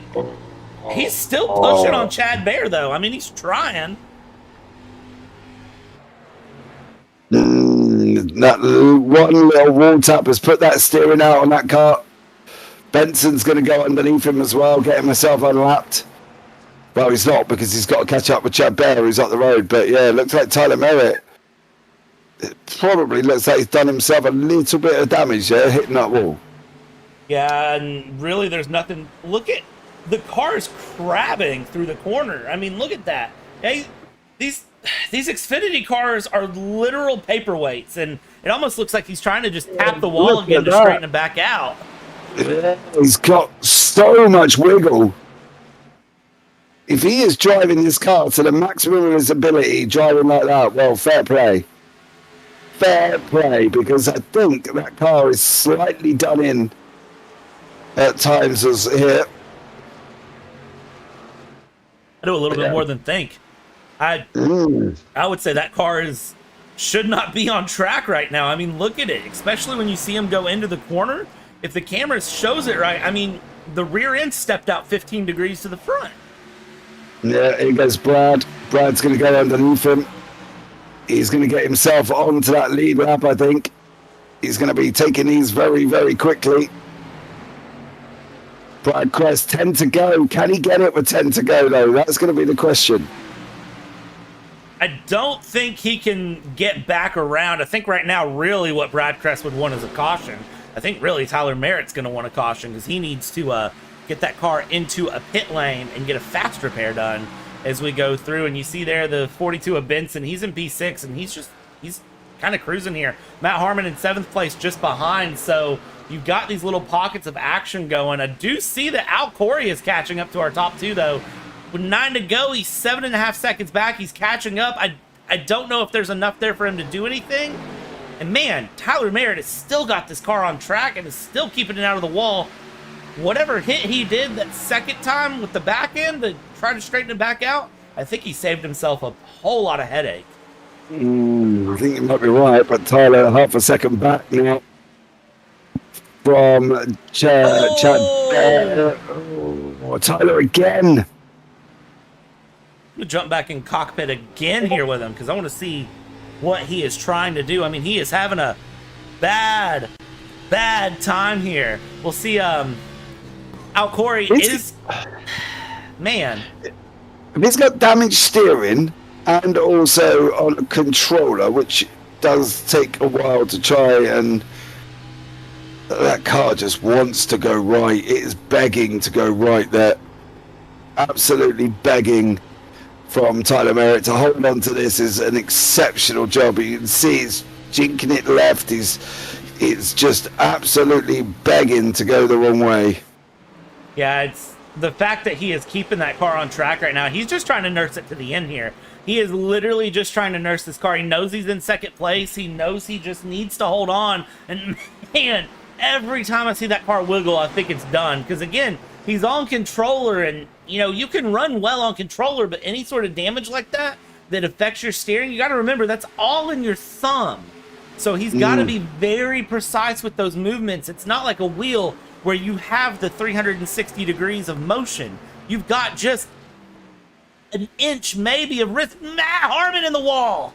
He's still pushing on Chad Bear, though. I mean, he's trying. That one little wall tap has put that steering out on that car. Benson's going to go underneath him as well, getting himself unlapped. Well, he's not, because he's got to catch up with Chad Bear, who's up the road. But yeah, it looks like Tyler Merritt. It probably looks like he's done himself a little bit of damage there, hitting that wall. Yeah, and really there's nothing... Look at... The car is crabbing through the corner. I mean, look at that. Hey, these these Xfinity cars are literal paperweights, and it almost looks like he's trying to just tap the wall Look again at to that. straighten it back out. Yeah, he's got so much wiggle. If he is driving this car to the maximum of his ability, driving like that, well, fair play. Fair play, because I think that car is slightly done in at times as here. I do a little bit more than think. I would say that car should not be on track right now. I mean, look at it, especially when you see him go into the corner. If the camera shows it right, I mean, the rear end stepped out 15 degrees to the front. Yeah, here goes Brad. Brad's going to go underneath him. He's going to get himself onto that lead lap, I think. He's going to be taking these very, very quickly. Brad Crest, 10 to go. Can he get it with 10 to go, though? That's going to be the question. I don't think he can get back around. I think right now, really, what Brad Crest would want is a caution. I think really Tyler Merritt's going to want a caution because he needs to get that car into a pit lane and get a fast repair done as we go through. And you see there the 42 of Benson. He's in P6, and he's kind of cruising here. Matt Harmon in 7th place just behind. So you've got these little pockets of action going. I do see that Al Corey is catching up to our top two, though. With 9 to go, he's 7.5 seconds back. He's catching up. I don't know if there's enough there for him to do anything. And man, Tyler Merritt has still got this car on track and is still keeping it out of the wall. Whatever hit he did that second time with the back end to try to straighten it back out, I think he saved himself a whole lot of headache. I think you might be right, but Tyler half a second back now from Chad. Tyler again. I'm going to jump back in cockpit again here with him because I want to see what he is trying to do. I mean, he is having a bad time here. We'll see. Al Corey is... Man. He's got damaged steering and also on a controller, which does take a while to try, and that car just wants to go right. It is begging to go right there. Absolutely begging from Tyler Merritt to hold on to this is an exceptional job. You can see he's jinking it left. It's just absolutely begging to go the wrong way. Yeah, it's the fact that he is keeping that car on track right now. He's just trying to nurse it to the end here. He is literally just trying to nurse this car. He knows he's in second place. He knows he just needs to hold on. And man, every time I see that car wiggle, I think it's done. Because again, he's on controller, and you know, you can run well on controller, but any sort of damage like that affects your steering, you got to remember that's all in your thumb. So he's got to be very precise with those movements. It's not like a wheel where you have the 360 degrees of motion. You've got just an inch maybe of risk. Matt Harmon in the wall.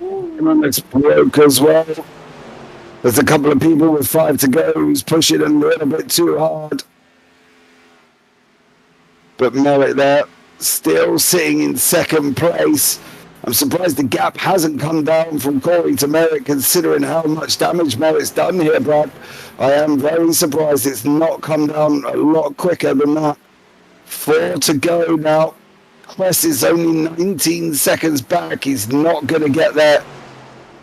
It's broke as well. There's a couple of people with 5 to go who's pushing a little bit too hard. But Merritt there, still sitting in second place. I'm surprised the gap hasn't come down from Corey to Merritt, considering how much damage Merritt's done here, Brad. I am very surprised it's not come down a lot quicker than that. 4 to go now. Crest is only 19 seconds back. He's not going to get there.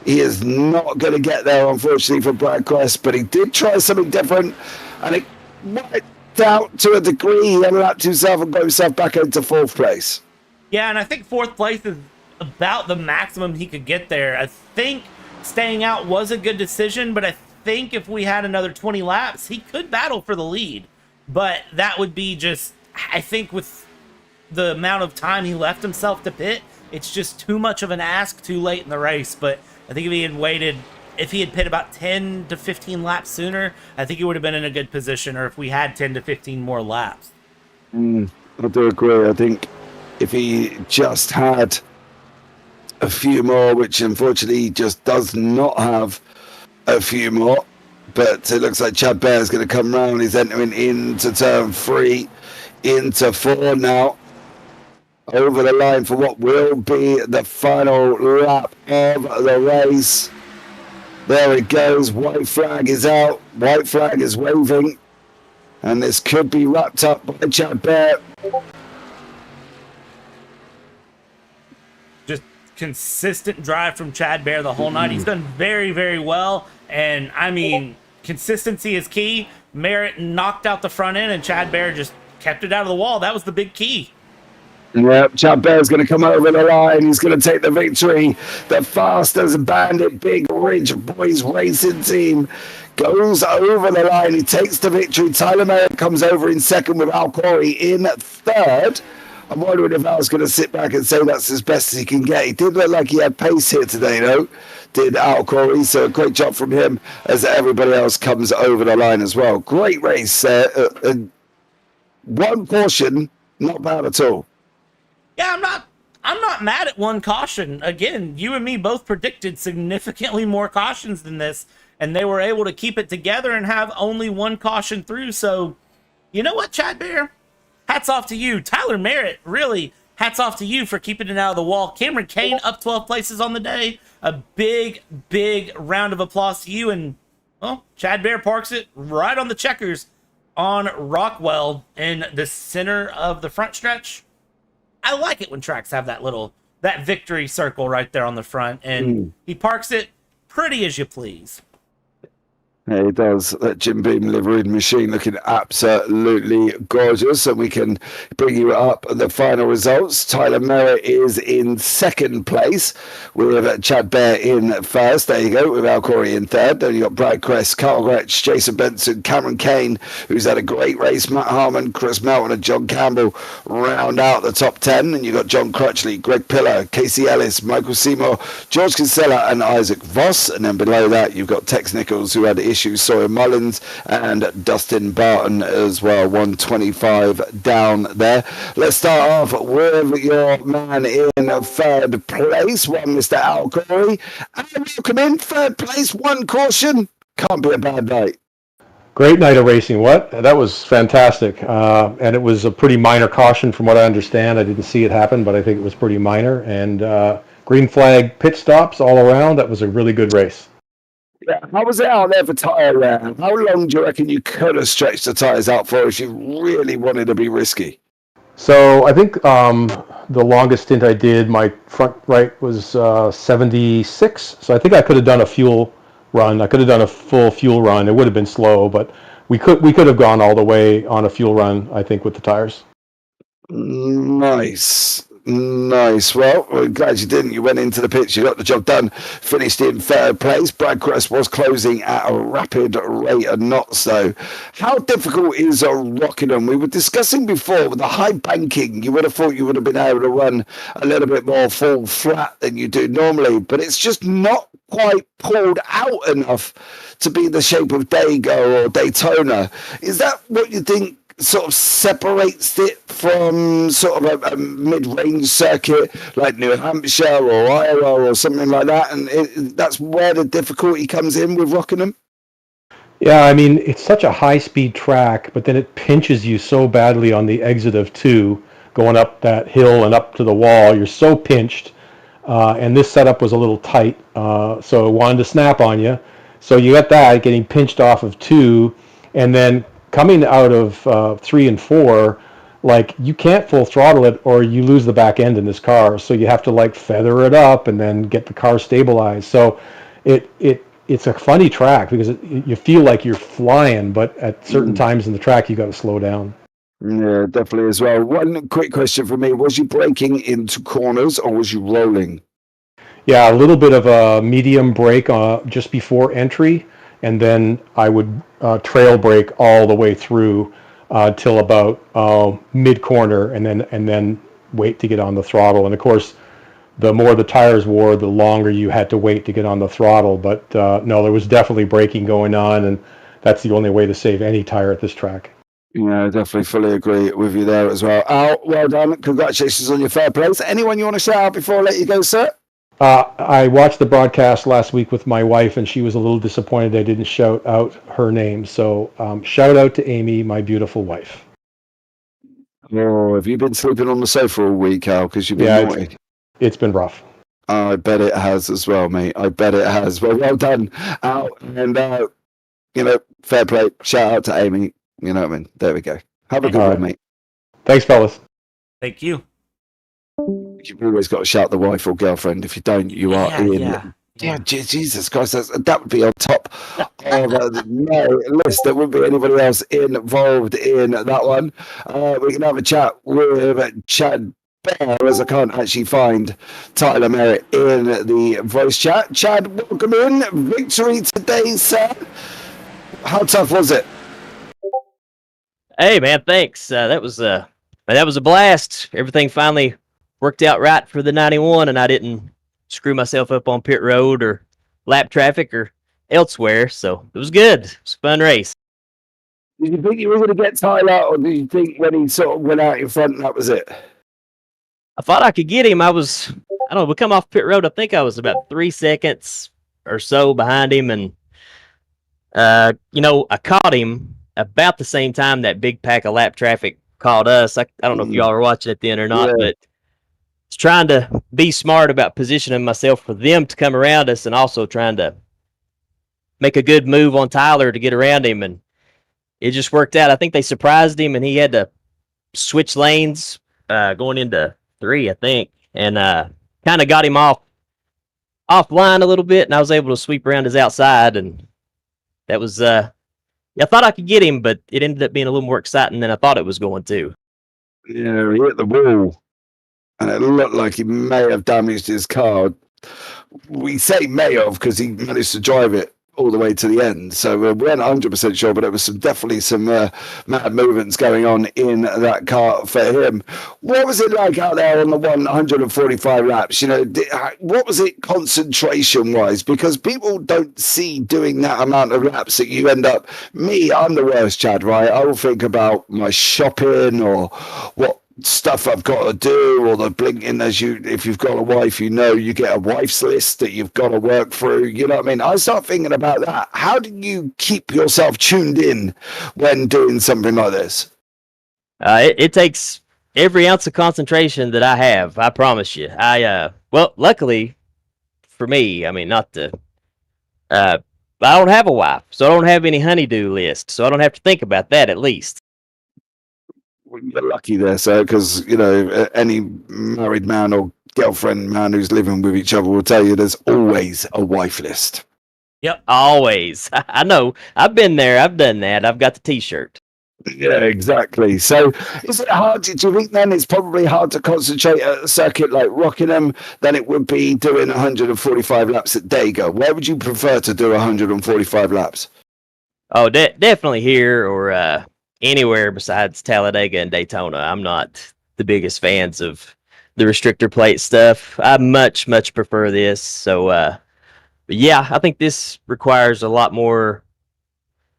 He is not going to get there, unfortunately, for Brad Crest, but he did try something different, and it wiped out to a degree. He unlapped himself and got himself back into 4th place. Yeah, and I think 4th place is about the maximum he could get there. I think staying out was a good decision, but I think if we had another 20 laps, he could battle for the lead. But that would be just, I think with the amount of time he left himself to pit, it's just too much of an ask too late in the race. But I think if he had waited, if he had pit about 10 to 15 laps sooner, I think he would have been in a good position, or if we had 10 to 15 more laps. I do agree. I think if he just had a few more, which unfortunately he just does not have a few more, but it looks like Chad Bear is going to come round. He's entering into turn 3, into 4 now, over the line for what will be the final lap of the race. There it goes. White flag is out. White flag is waving, and this could be wrapped up by Chad Bear. consistent drive from Chad Bear the whole night. He's done very, very well. And I mean, consistency is key. Merritt knocked out the front end and Chad Bear just kept it out of the wall. That was the big key. Yep, Chad Bear's going to come over the line. He's going to take the victory. The fastest Bandit Big Ridge Boys Racing Team goes over the line. He takes the victory. Tyler Merritt comes over in second with Al Corey in third. I'm wondering if Al's going to sit back and say that's as best as he can get. He did look like he had pace here today, though, did Al Corey. So a great job from him as everybody else comes over the line as well. Great race. One caution, not bad at all. Yeah, I'm not mad at one caution. Again, you and me both predicted significantly more cautions than this, and they were able to keep it together and have only one caution through. So, you know what, Chad Bear? Hats off to you. Tyler Merritt, really, hats off to you for keeping it out of the wall. Cameron Kane up 12 places on the day. A big, big round of applause to you. And, well, Chad Bear parks it right on the checkers on Rockwell in the center of the front stretch. I like it when tracks have that victory circle right there on the front, and he parks it pretty as you please. Yeah, he does. That Jim Beam liveried machine looking absolutely gorgeous, and we can bring you up the final results. Tyler Merritt is in second place with Chad Bear in first. There you go, with Al Corey in third. Then you got Brad Crest, Carl Gretsch, Jason Benson, Cameron Kane, who's had a great race, Matt Harmon, Chris Melton, and John Campbell round out the top 10. And you got John Crutchley, Greg Pillar, Casey Ellis, Michael Seymour, George Kinsella, and Isaac Voss. And then below that, you've got Tex Nichols, who had issues, Sawyer Mullins, and Dustin Barton as well. 125 down there. Let's start off with your man in third place, one Mr. Al Corey. And welcome in third place, one caution. Can't be a bad night. Great night of racing. What? That was fantastic. And it was a pretty minor caution from what I understand. I didn't see it happen, but I think it was pretty minor. And green flag pit stops all around. That was a really good race. Yeah, how was it out there for tyre wear? How long do you reckon you could have stretched the tyres out for if you really wanted to be risky? So I think the longest stint I did, my front right was 76. So I think I could have done a fuel run. I could have done a full fuel run. It would have been slow, but we could have gone all the way on a fuel run, I think, with the tires. Nice. Well, we're glad you didn't. You went into the pits, you got the job done, finished in third place. Brad Crest was closing at a rapid rate of knots, though. How difficult is Rockingham? We were discussing before with the high banking, you would have thought you would have been able to run a little bit more full flat than you do normally, but it's just not quite pulled out enough to be the shape of Dago or Daytona. Is that what you think sort of separates it from sort of a mid-range circuit like New Hampshire or Iowa or something like that, and that's where the difficulty comes in with Rockingham? Yeah, I mean, it's such a high-speed track, but then it pinches you so badly on the exit of 2, going up that hill and up to the wall. You're so pinched, and this setup was a little tight, so it wanted to snap on you. So you got that, getting pinched off of 2, and then coming out of 3 and 4, like, you can't full throttle it or you lose the back end in this car. So you have to like feather it up and then get the car stabilized. So it's a funny track because you feel like you're flying, but at certain times in the track you got to slow down. Yeah, definitely as well. One quick question for me: was you braking into corners or was you rolling? Yeah, a little bit of a medium brake just before entry, and then I would trail brake all the way through till about mid corner, and then wait to get on the throttle. And of course, the more the tires wore, the longer you had to wait to get on the throttle. But no, there was definitely braking going on, and that's the only way to save any tire at this track. Yeah, I definitely fully agree with you there as well. Al, well done. Congratulations on your third place. Anyone you want to shout out before I let you go, sir? I watched the broadcast last week with my wife, and she was a little disappointed I didn't shout out her name. So shout out to Amy, my beautiful wife. Oh, have you been sleeping on the sofa all week, Al? Because you've been naughty. It's been rough. I bet it has as well, mate. I bet it has. Well done, Al. And, fair play. Shout out to Amy. You know what I mean? There we go. Have a good one, mate. Thanks, fellas. Thank you. You've always got to shout the wife or girlfriend. If you don't, you are in. Yeah, Jesus Christ, that would be on top of no list. There wouldn't be anybody else involved in that one. We can have a chat with Chad Bear, as I can't actually find Tyler Merritt in the voice chat. Chad, welcome in. Victory today, sir. How tough was it? Hey, man, thanks. That was a blast. Everything finally worked out right for the 91, and I didn't screw myself up on pit road or lap traffic or elsewhere, so it was good. It was a fun race. Did you think you were going to get Tyler, or did you think when he sort of went out in front, that was it? I thought I could get him. I don't know, we come off pit road, I think I was about 3 seconds or so behind him, and, I caught him about the same time that big pack of lap traffic caught us. I don't know if y'all were watching it then or not, but it's trying to be smart about positioning myself for them to come around us and also trying to make a good move on Tyler to get around him. And it just worked out. I think they surprised him and he had to switch lanes going into 3, I think, and kind of got him offline a little bit, and I was able to sweep around his outside, and that was I thought I could get him, but it ended up being a little more exciting than I thought it was going to. Yeah, he hit the wall, and it looked like he may have damaged his car. We say may have because he managed to drive it all the way to the end, so we weren't 100% sure, but there was definitely some mad movements going on in that car for him. What was it like out there on the 145 laps? What was it concentration-wise? Because people don't see doing that amount of laps that you end up... I'm the worst, Chad, right? I will think about my shopping or what stuff I've got to do, or the blinking if you've got a wife, you get a wife's list that you've got to work through, you know what I mean? I start thinking about that. How do you keep yourself tuned in when doing something like this? It takes every ounce of concentration that I have, I promise you. Well, luckily for me, I mean, I don't have a wife, so I don't have any honeydew list, so I don't have to think about that at least. You're lucky there, sir, because any married man or girlfriend man who's living with each other will tell you there's always a wife list. Yep, always. I know. I've been there. I've done that. I've got the T-shirt. Yeah, exactly. So, is it hard? Do you think then it's probably hard to concentrate at a circuit like Rockingham than it would be doing 145 laps at Dago? Where would you prefer to do 145 laps? Oh, definitely here or anywhere besides Talladega and Daytona. I'm not the biggest fans of the restrictor plate stuff. I much prefer this. So, but yeah, I think this requires a lot more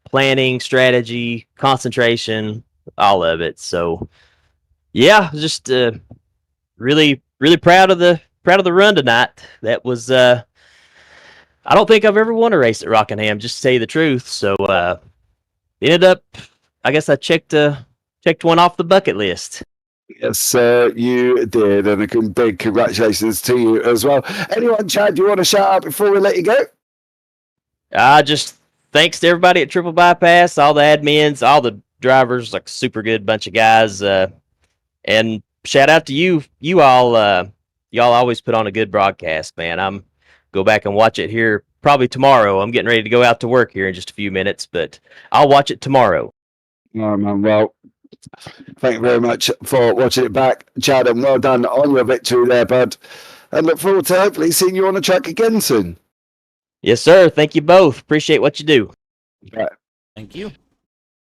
planning, strategy, concentration, all of it. So, yeah, just really proud of the run tonight. That was I don't think I've ever won a race at Rockingham, just to tell you the truth. So, ended up, I guess I checked one off the bucket list. Yes, you did, and a big congratulations to you as well. Anyone, Chad, do you want to shout out before we let you go? Just thanks to everybody at Triple Bypass, all the admins, all the drivers, like super good bunch of guys, and shout out to you all. Y'all always put on a good broadcast, man. I'm go back and watch it here probably tomorrow. I'm getting ready to go out to work here in just a few minutes, but I'll watch it tomorrow. Oh, man, well, thank you very much for watching it back, Chad, and well done on your victory there, bud. And look forward to hopefully seeing you on the track again soon. Yes, sir. Thank you both. Appreciate what you do. Right. Thank you.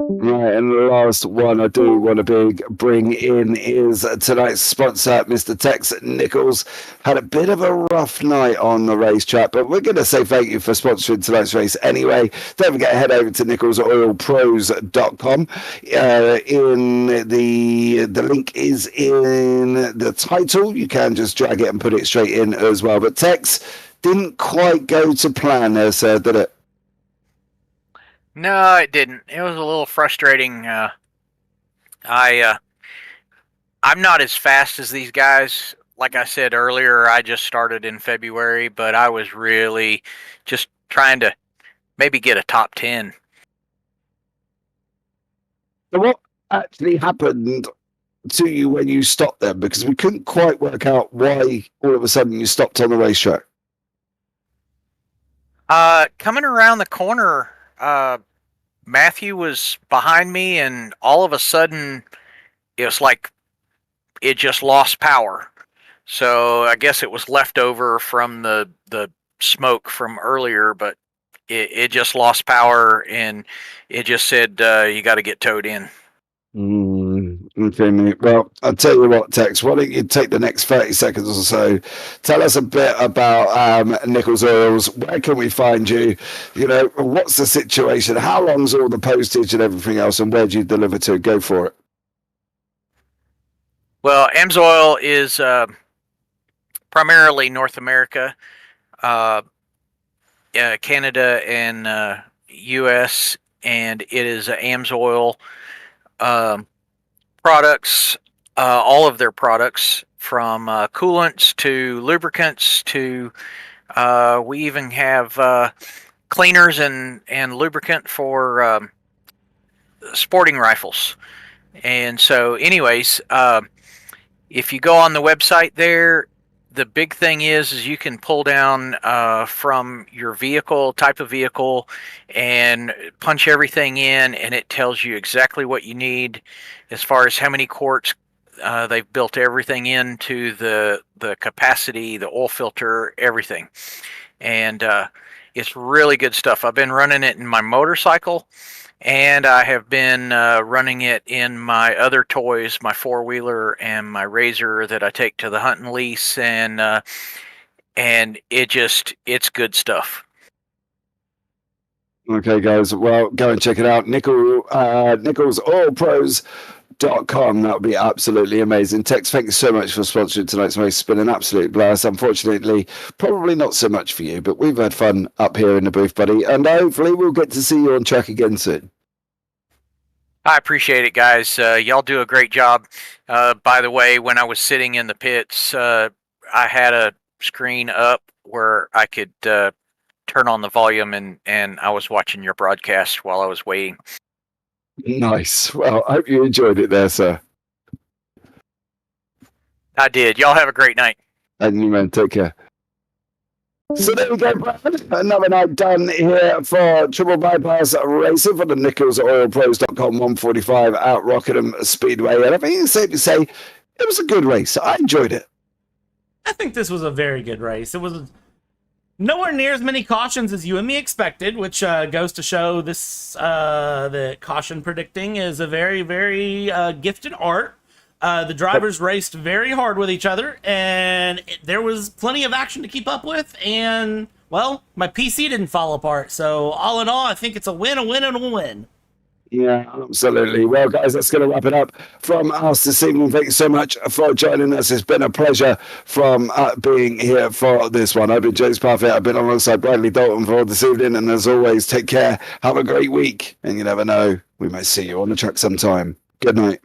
Right, and the last one I do want to bring in is tonight's sponsor, Mr. Tex Nichols. Had a bit of a rough night on the racetrack, but we're going to say thank you for sponsoring tonight's race anyway. Don't forget, head over to nichols.oilpros.com. In the link is in the title. You can just drag it and put it straight in as well. But Tex, didn't quite go to plan there, sir, did it? No, it didn't. It was a little frustrating. I'm not as fast as these guys. Like I said earlier, I just started in February, but I was really just trying to maybe get a top 10. So what actually happened to you when you stopped there? Because we couldn't quite work out why all of a sudden you stopped on the racetrack. Coming around the corner, Matthew was behind me, and all of a sudden, it was like it just lost power. So I guess it was left over from the smoke from earlier, but it just lost power, and it just said you got to get towed in. Okay, mate. Well, I'll tell you what, Tex, why don't you take the next 30 seconds or so, tell us a bit about Nichols Oils. Where can we find you? You know, what's the situation? How long's all the postage and everything else, and where do you deliver to? Go for it. Well, AMSOIL is primarily North America, Canada, and U.S., and it is AMSOIL products, all of their products, from coolants to lubricants to we even have cleaners and lubricant for sporting rifles. And so anyways, if you go on the website there, the big thing is you can pull down from your vehicle, type of vehicle, and punch everything in, and it tells you exactly what you need as far as how many quarts. They've built everything into the capacity, the oil filter, everything. And it's really good stuff. I've been running it in my motorcycle, and I have been running it in my other toys, my four-wheeler and my Razor that I take to the hunt and lease, and it's good stuff. Okay, guys. Well, go and check it out. NicholsOilPros.com. That would be absolutely amazing. Tex, thank you so much for sponsoring tonight's race. It's been an absolute blast. Unfortunately, probably not so much for you, but we've had fun up here in the booth, buddy, and hopefully we'll get to see you on track again soon. I appreciate it, guys. Y'all do a great job. By the way, when I was sitting in the pits, I had a screen up where I could turn on the volume, and I was watching your broadcast while I was waiting. Nice. Well, I hope you enjoyed it there, sir. I did. Y'all have a great night. And you, man, take care. So there we go, Brad. Another night done here for Triple Bypass Racing for the NicholsOilPros.com 145 at Rockingham Speedway. And I think it's safe to say it was a good race. I enjoyed it. I think this was a very good race. It was nowhere near as many cautions as you and me expected, which goes to show this the caution predicting is a very, very gifted art. The drivers raced very hard with each other, and there was plenty of action to keep up with, and, well, my PC didn't fall apart. So, all in all, I think it's a win, and a win. Yeah, absolutely. Well, guys, that's going to wrap it up from us this evening. Thank you so much for joining us. It's been a pleasure from being here for this one. I've been James Parfitt. I've been alongside Bradley Dalton for this evening, and as always, take care. Have a great week, and you never know, we may see you on the track sometime. Good night.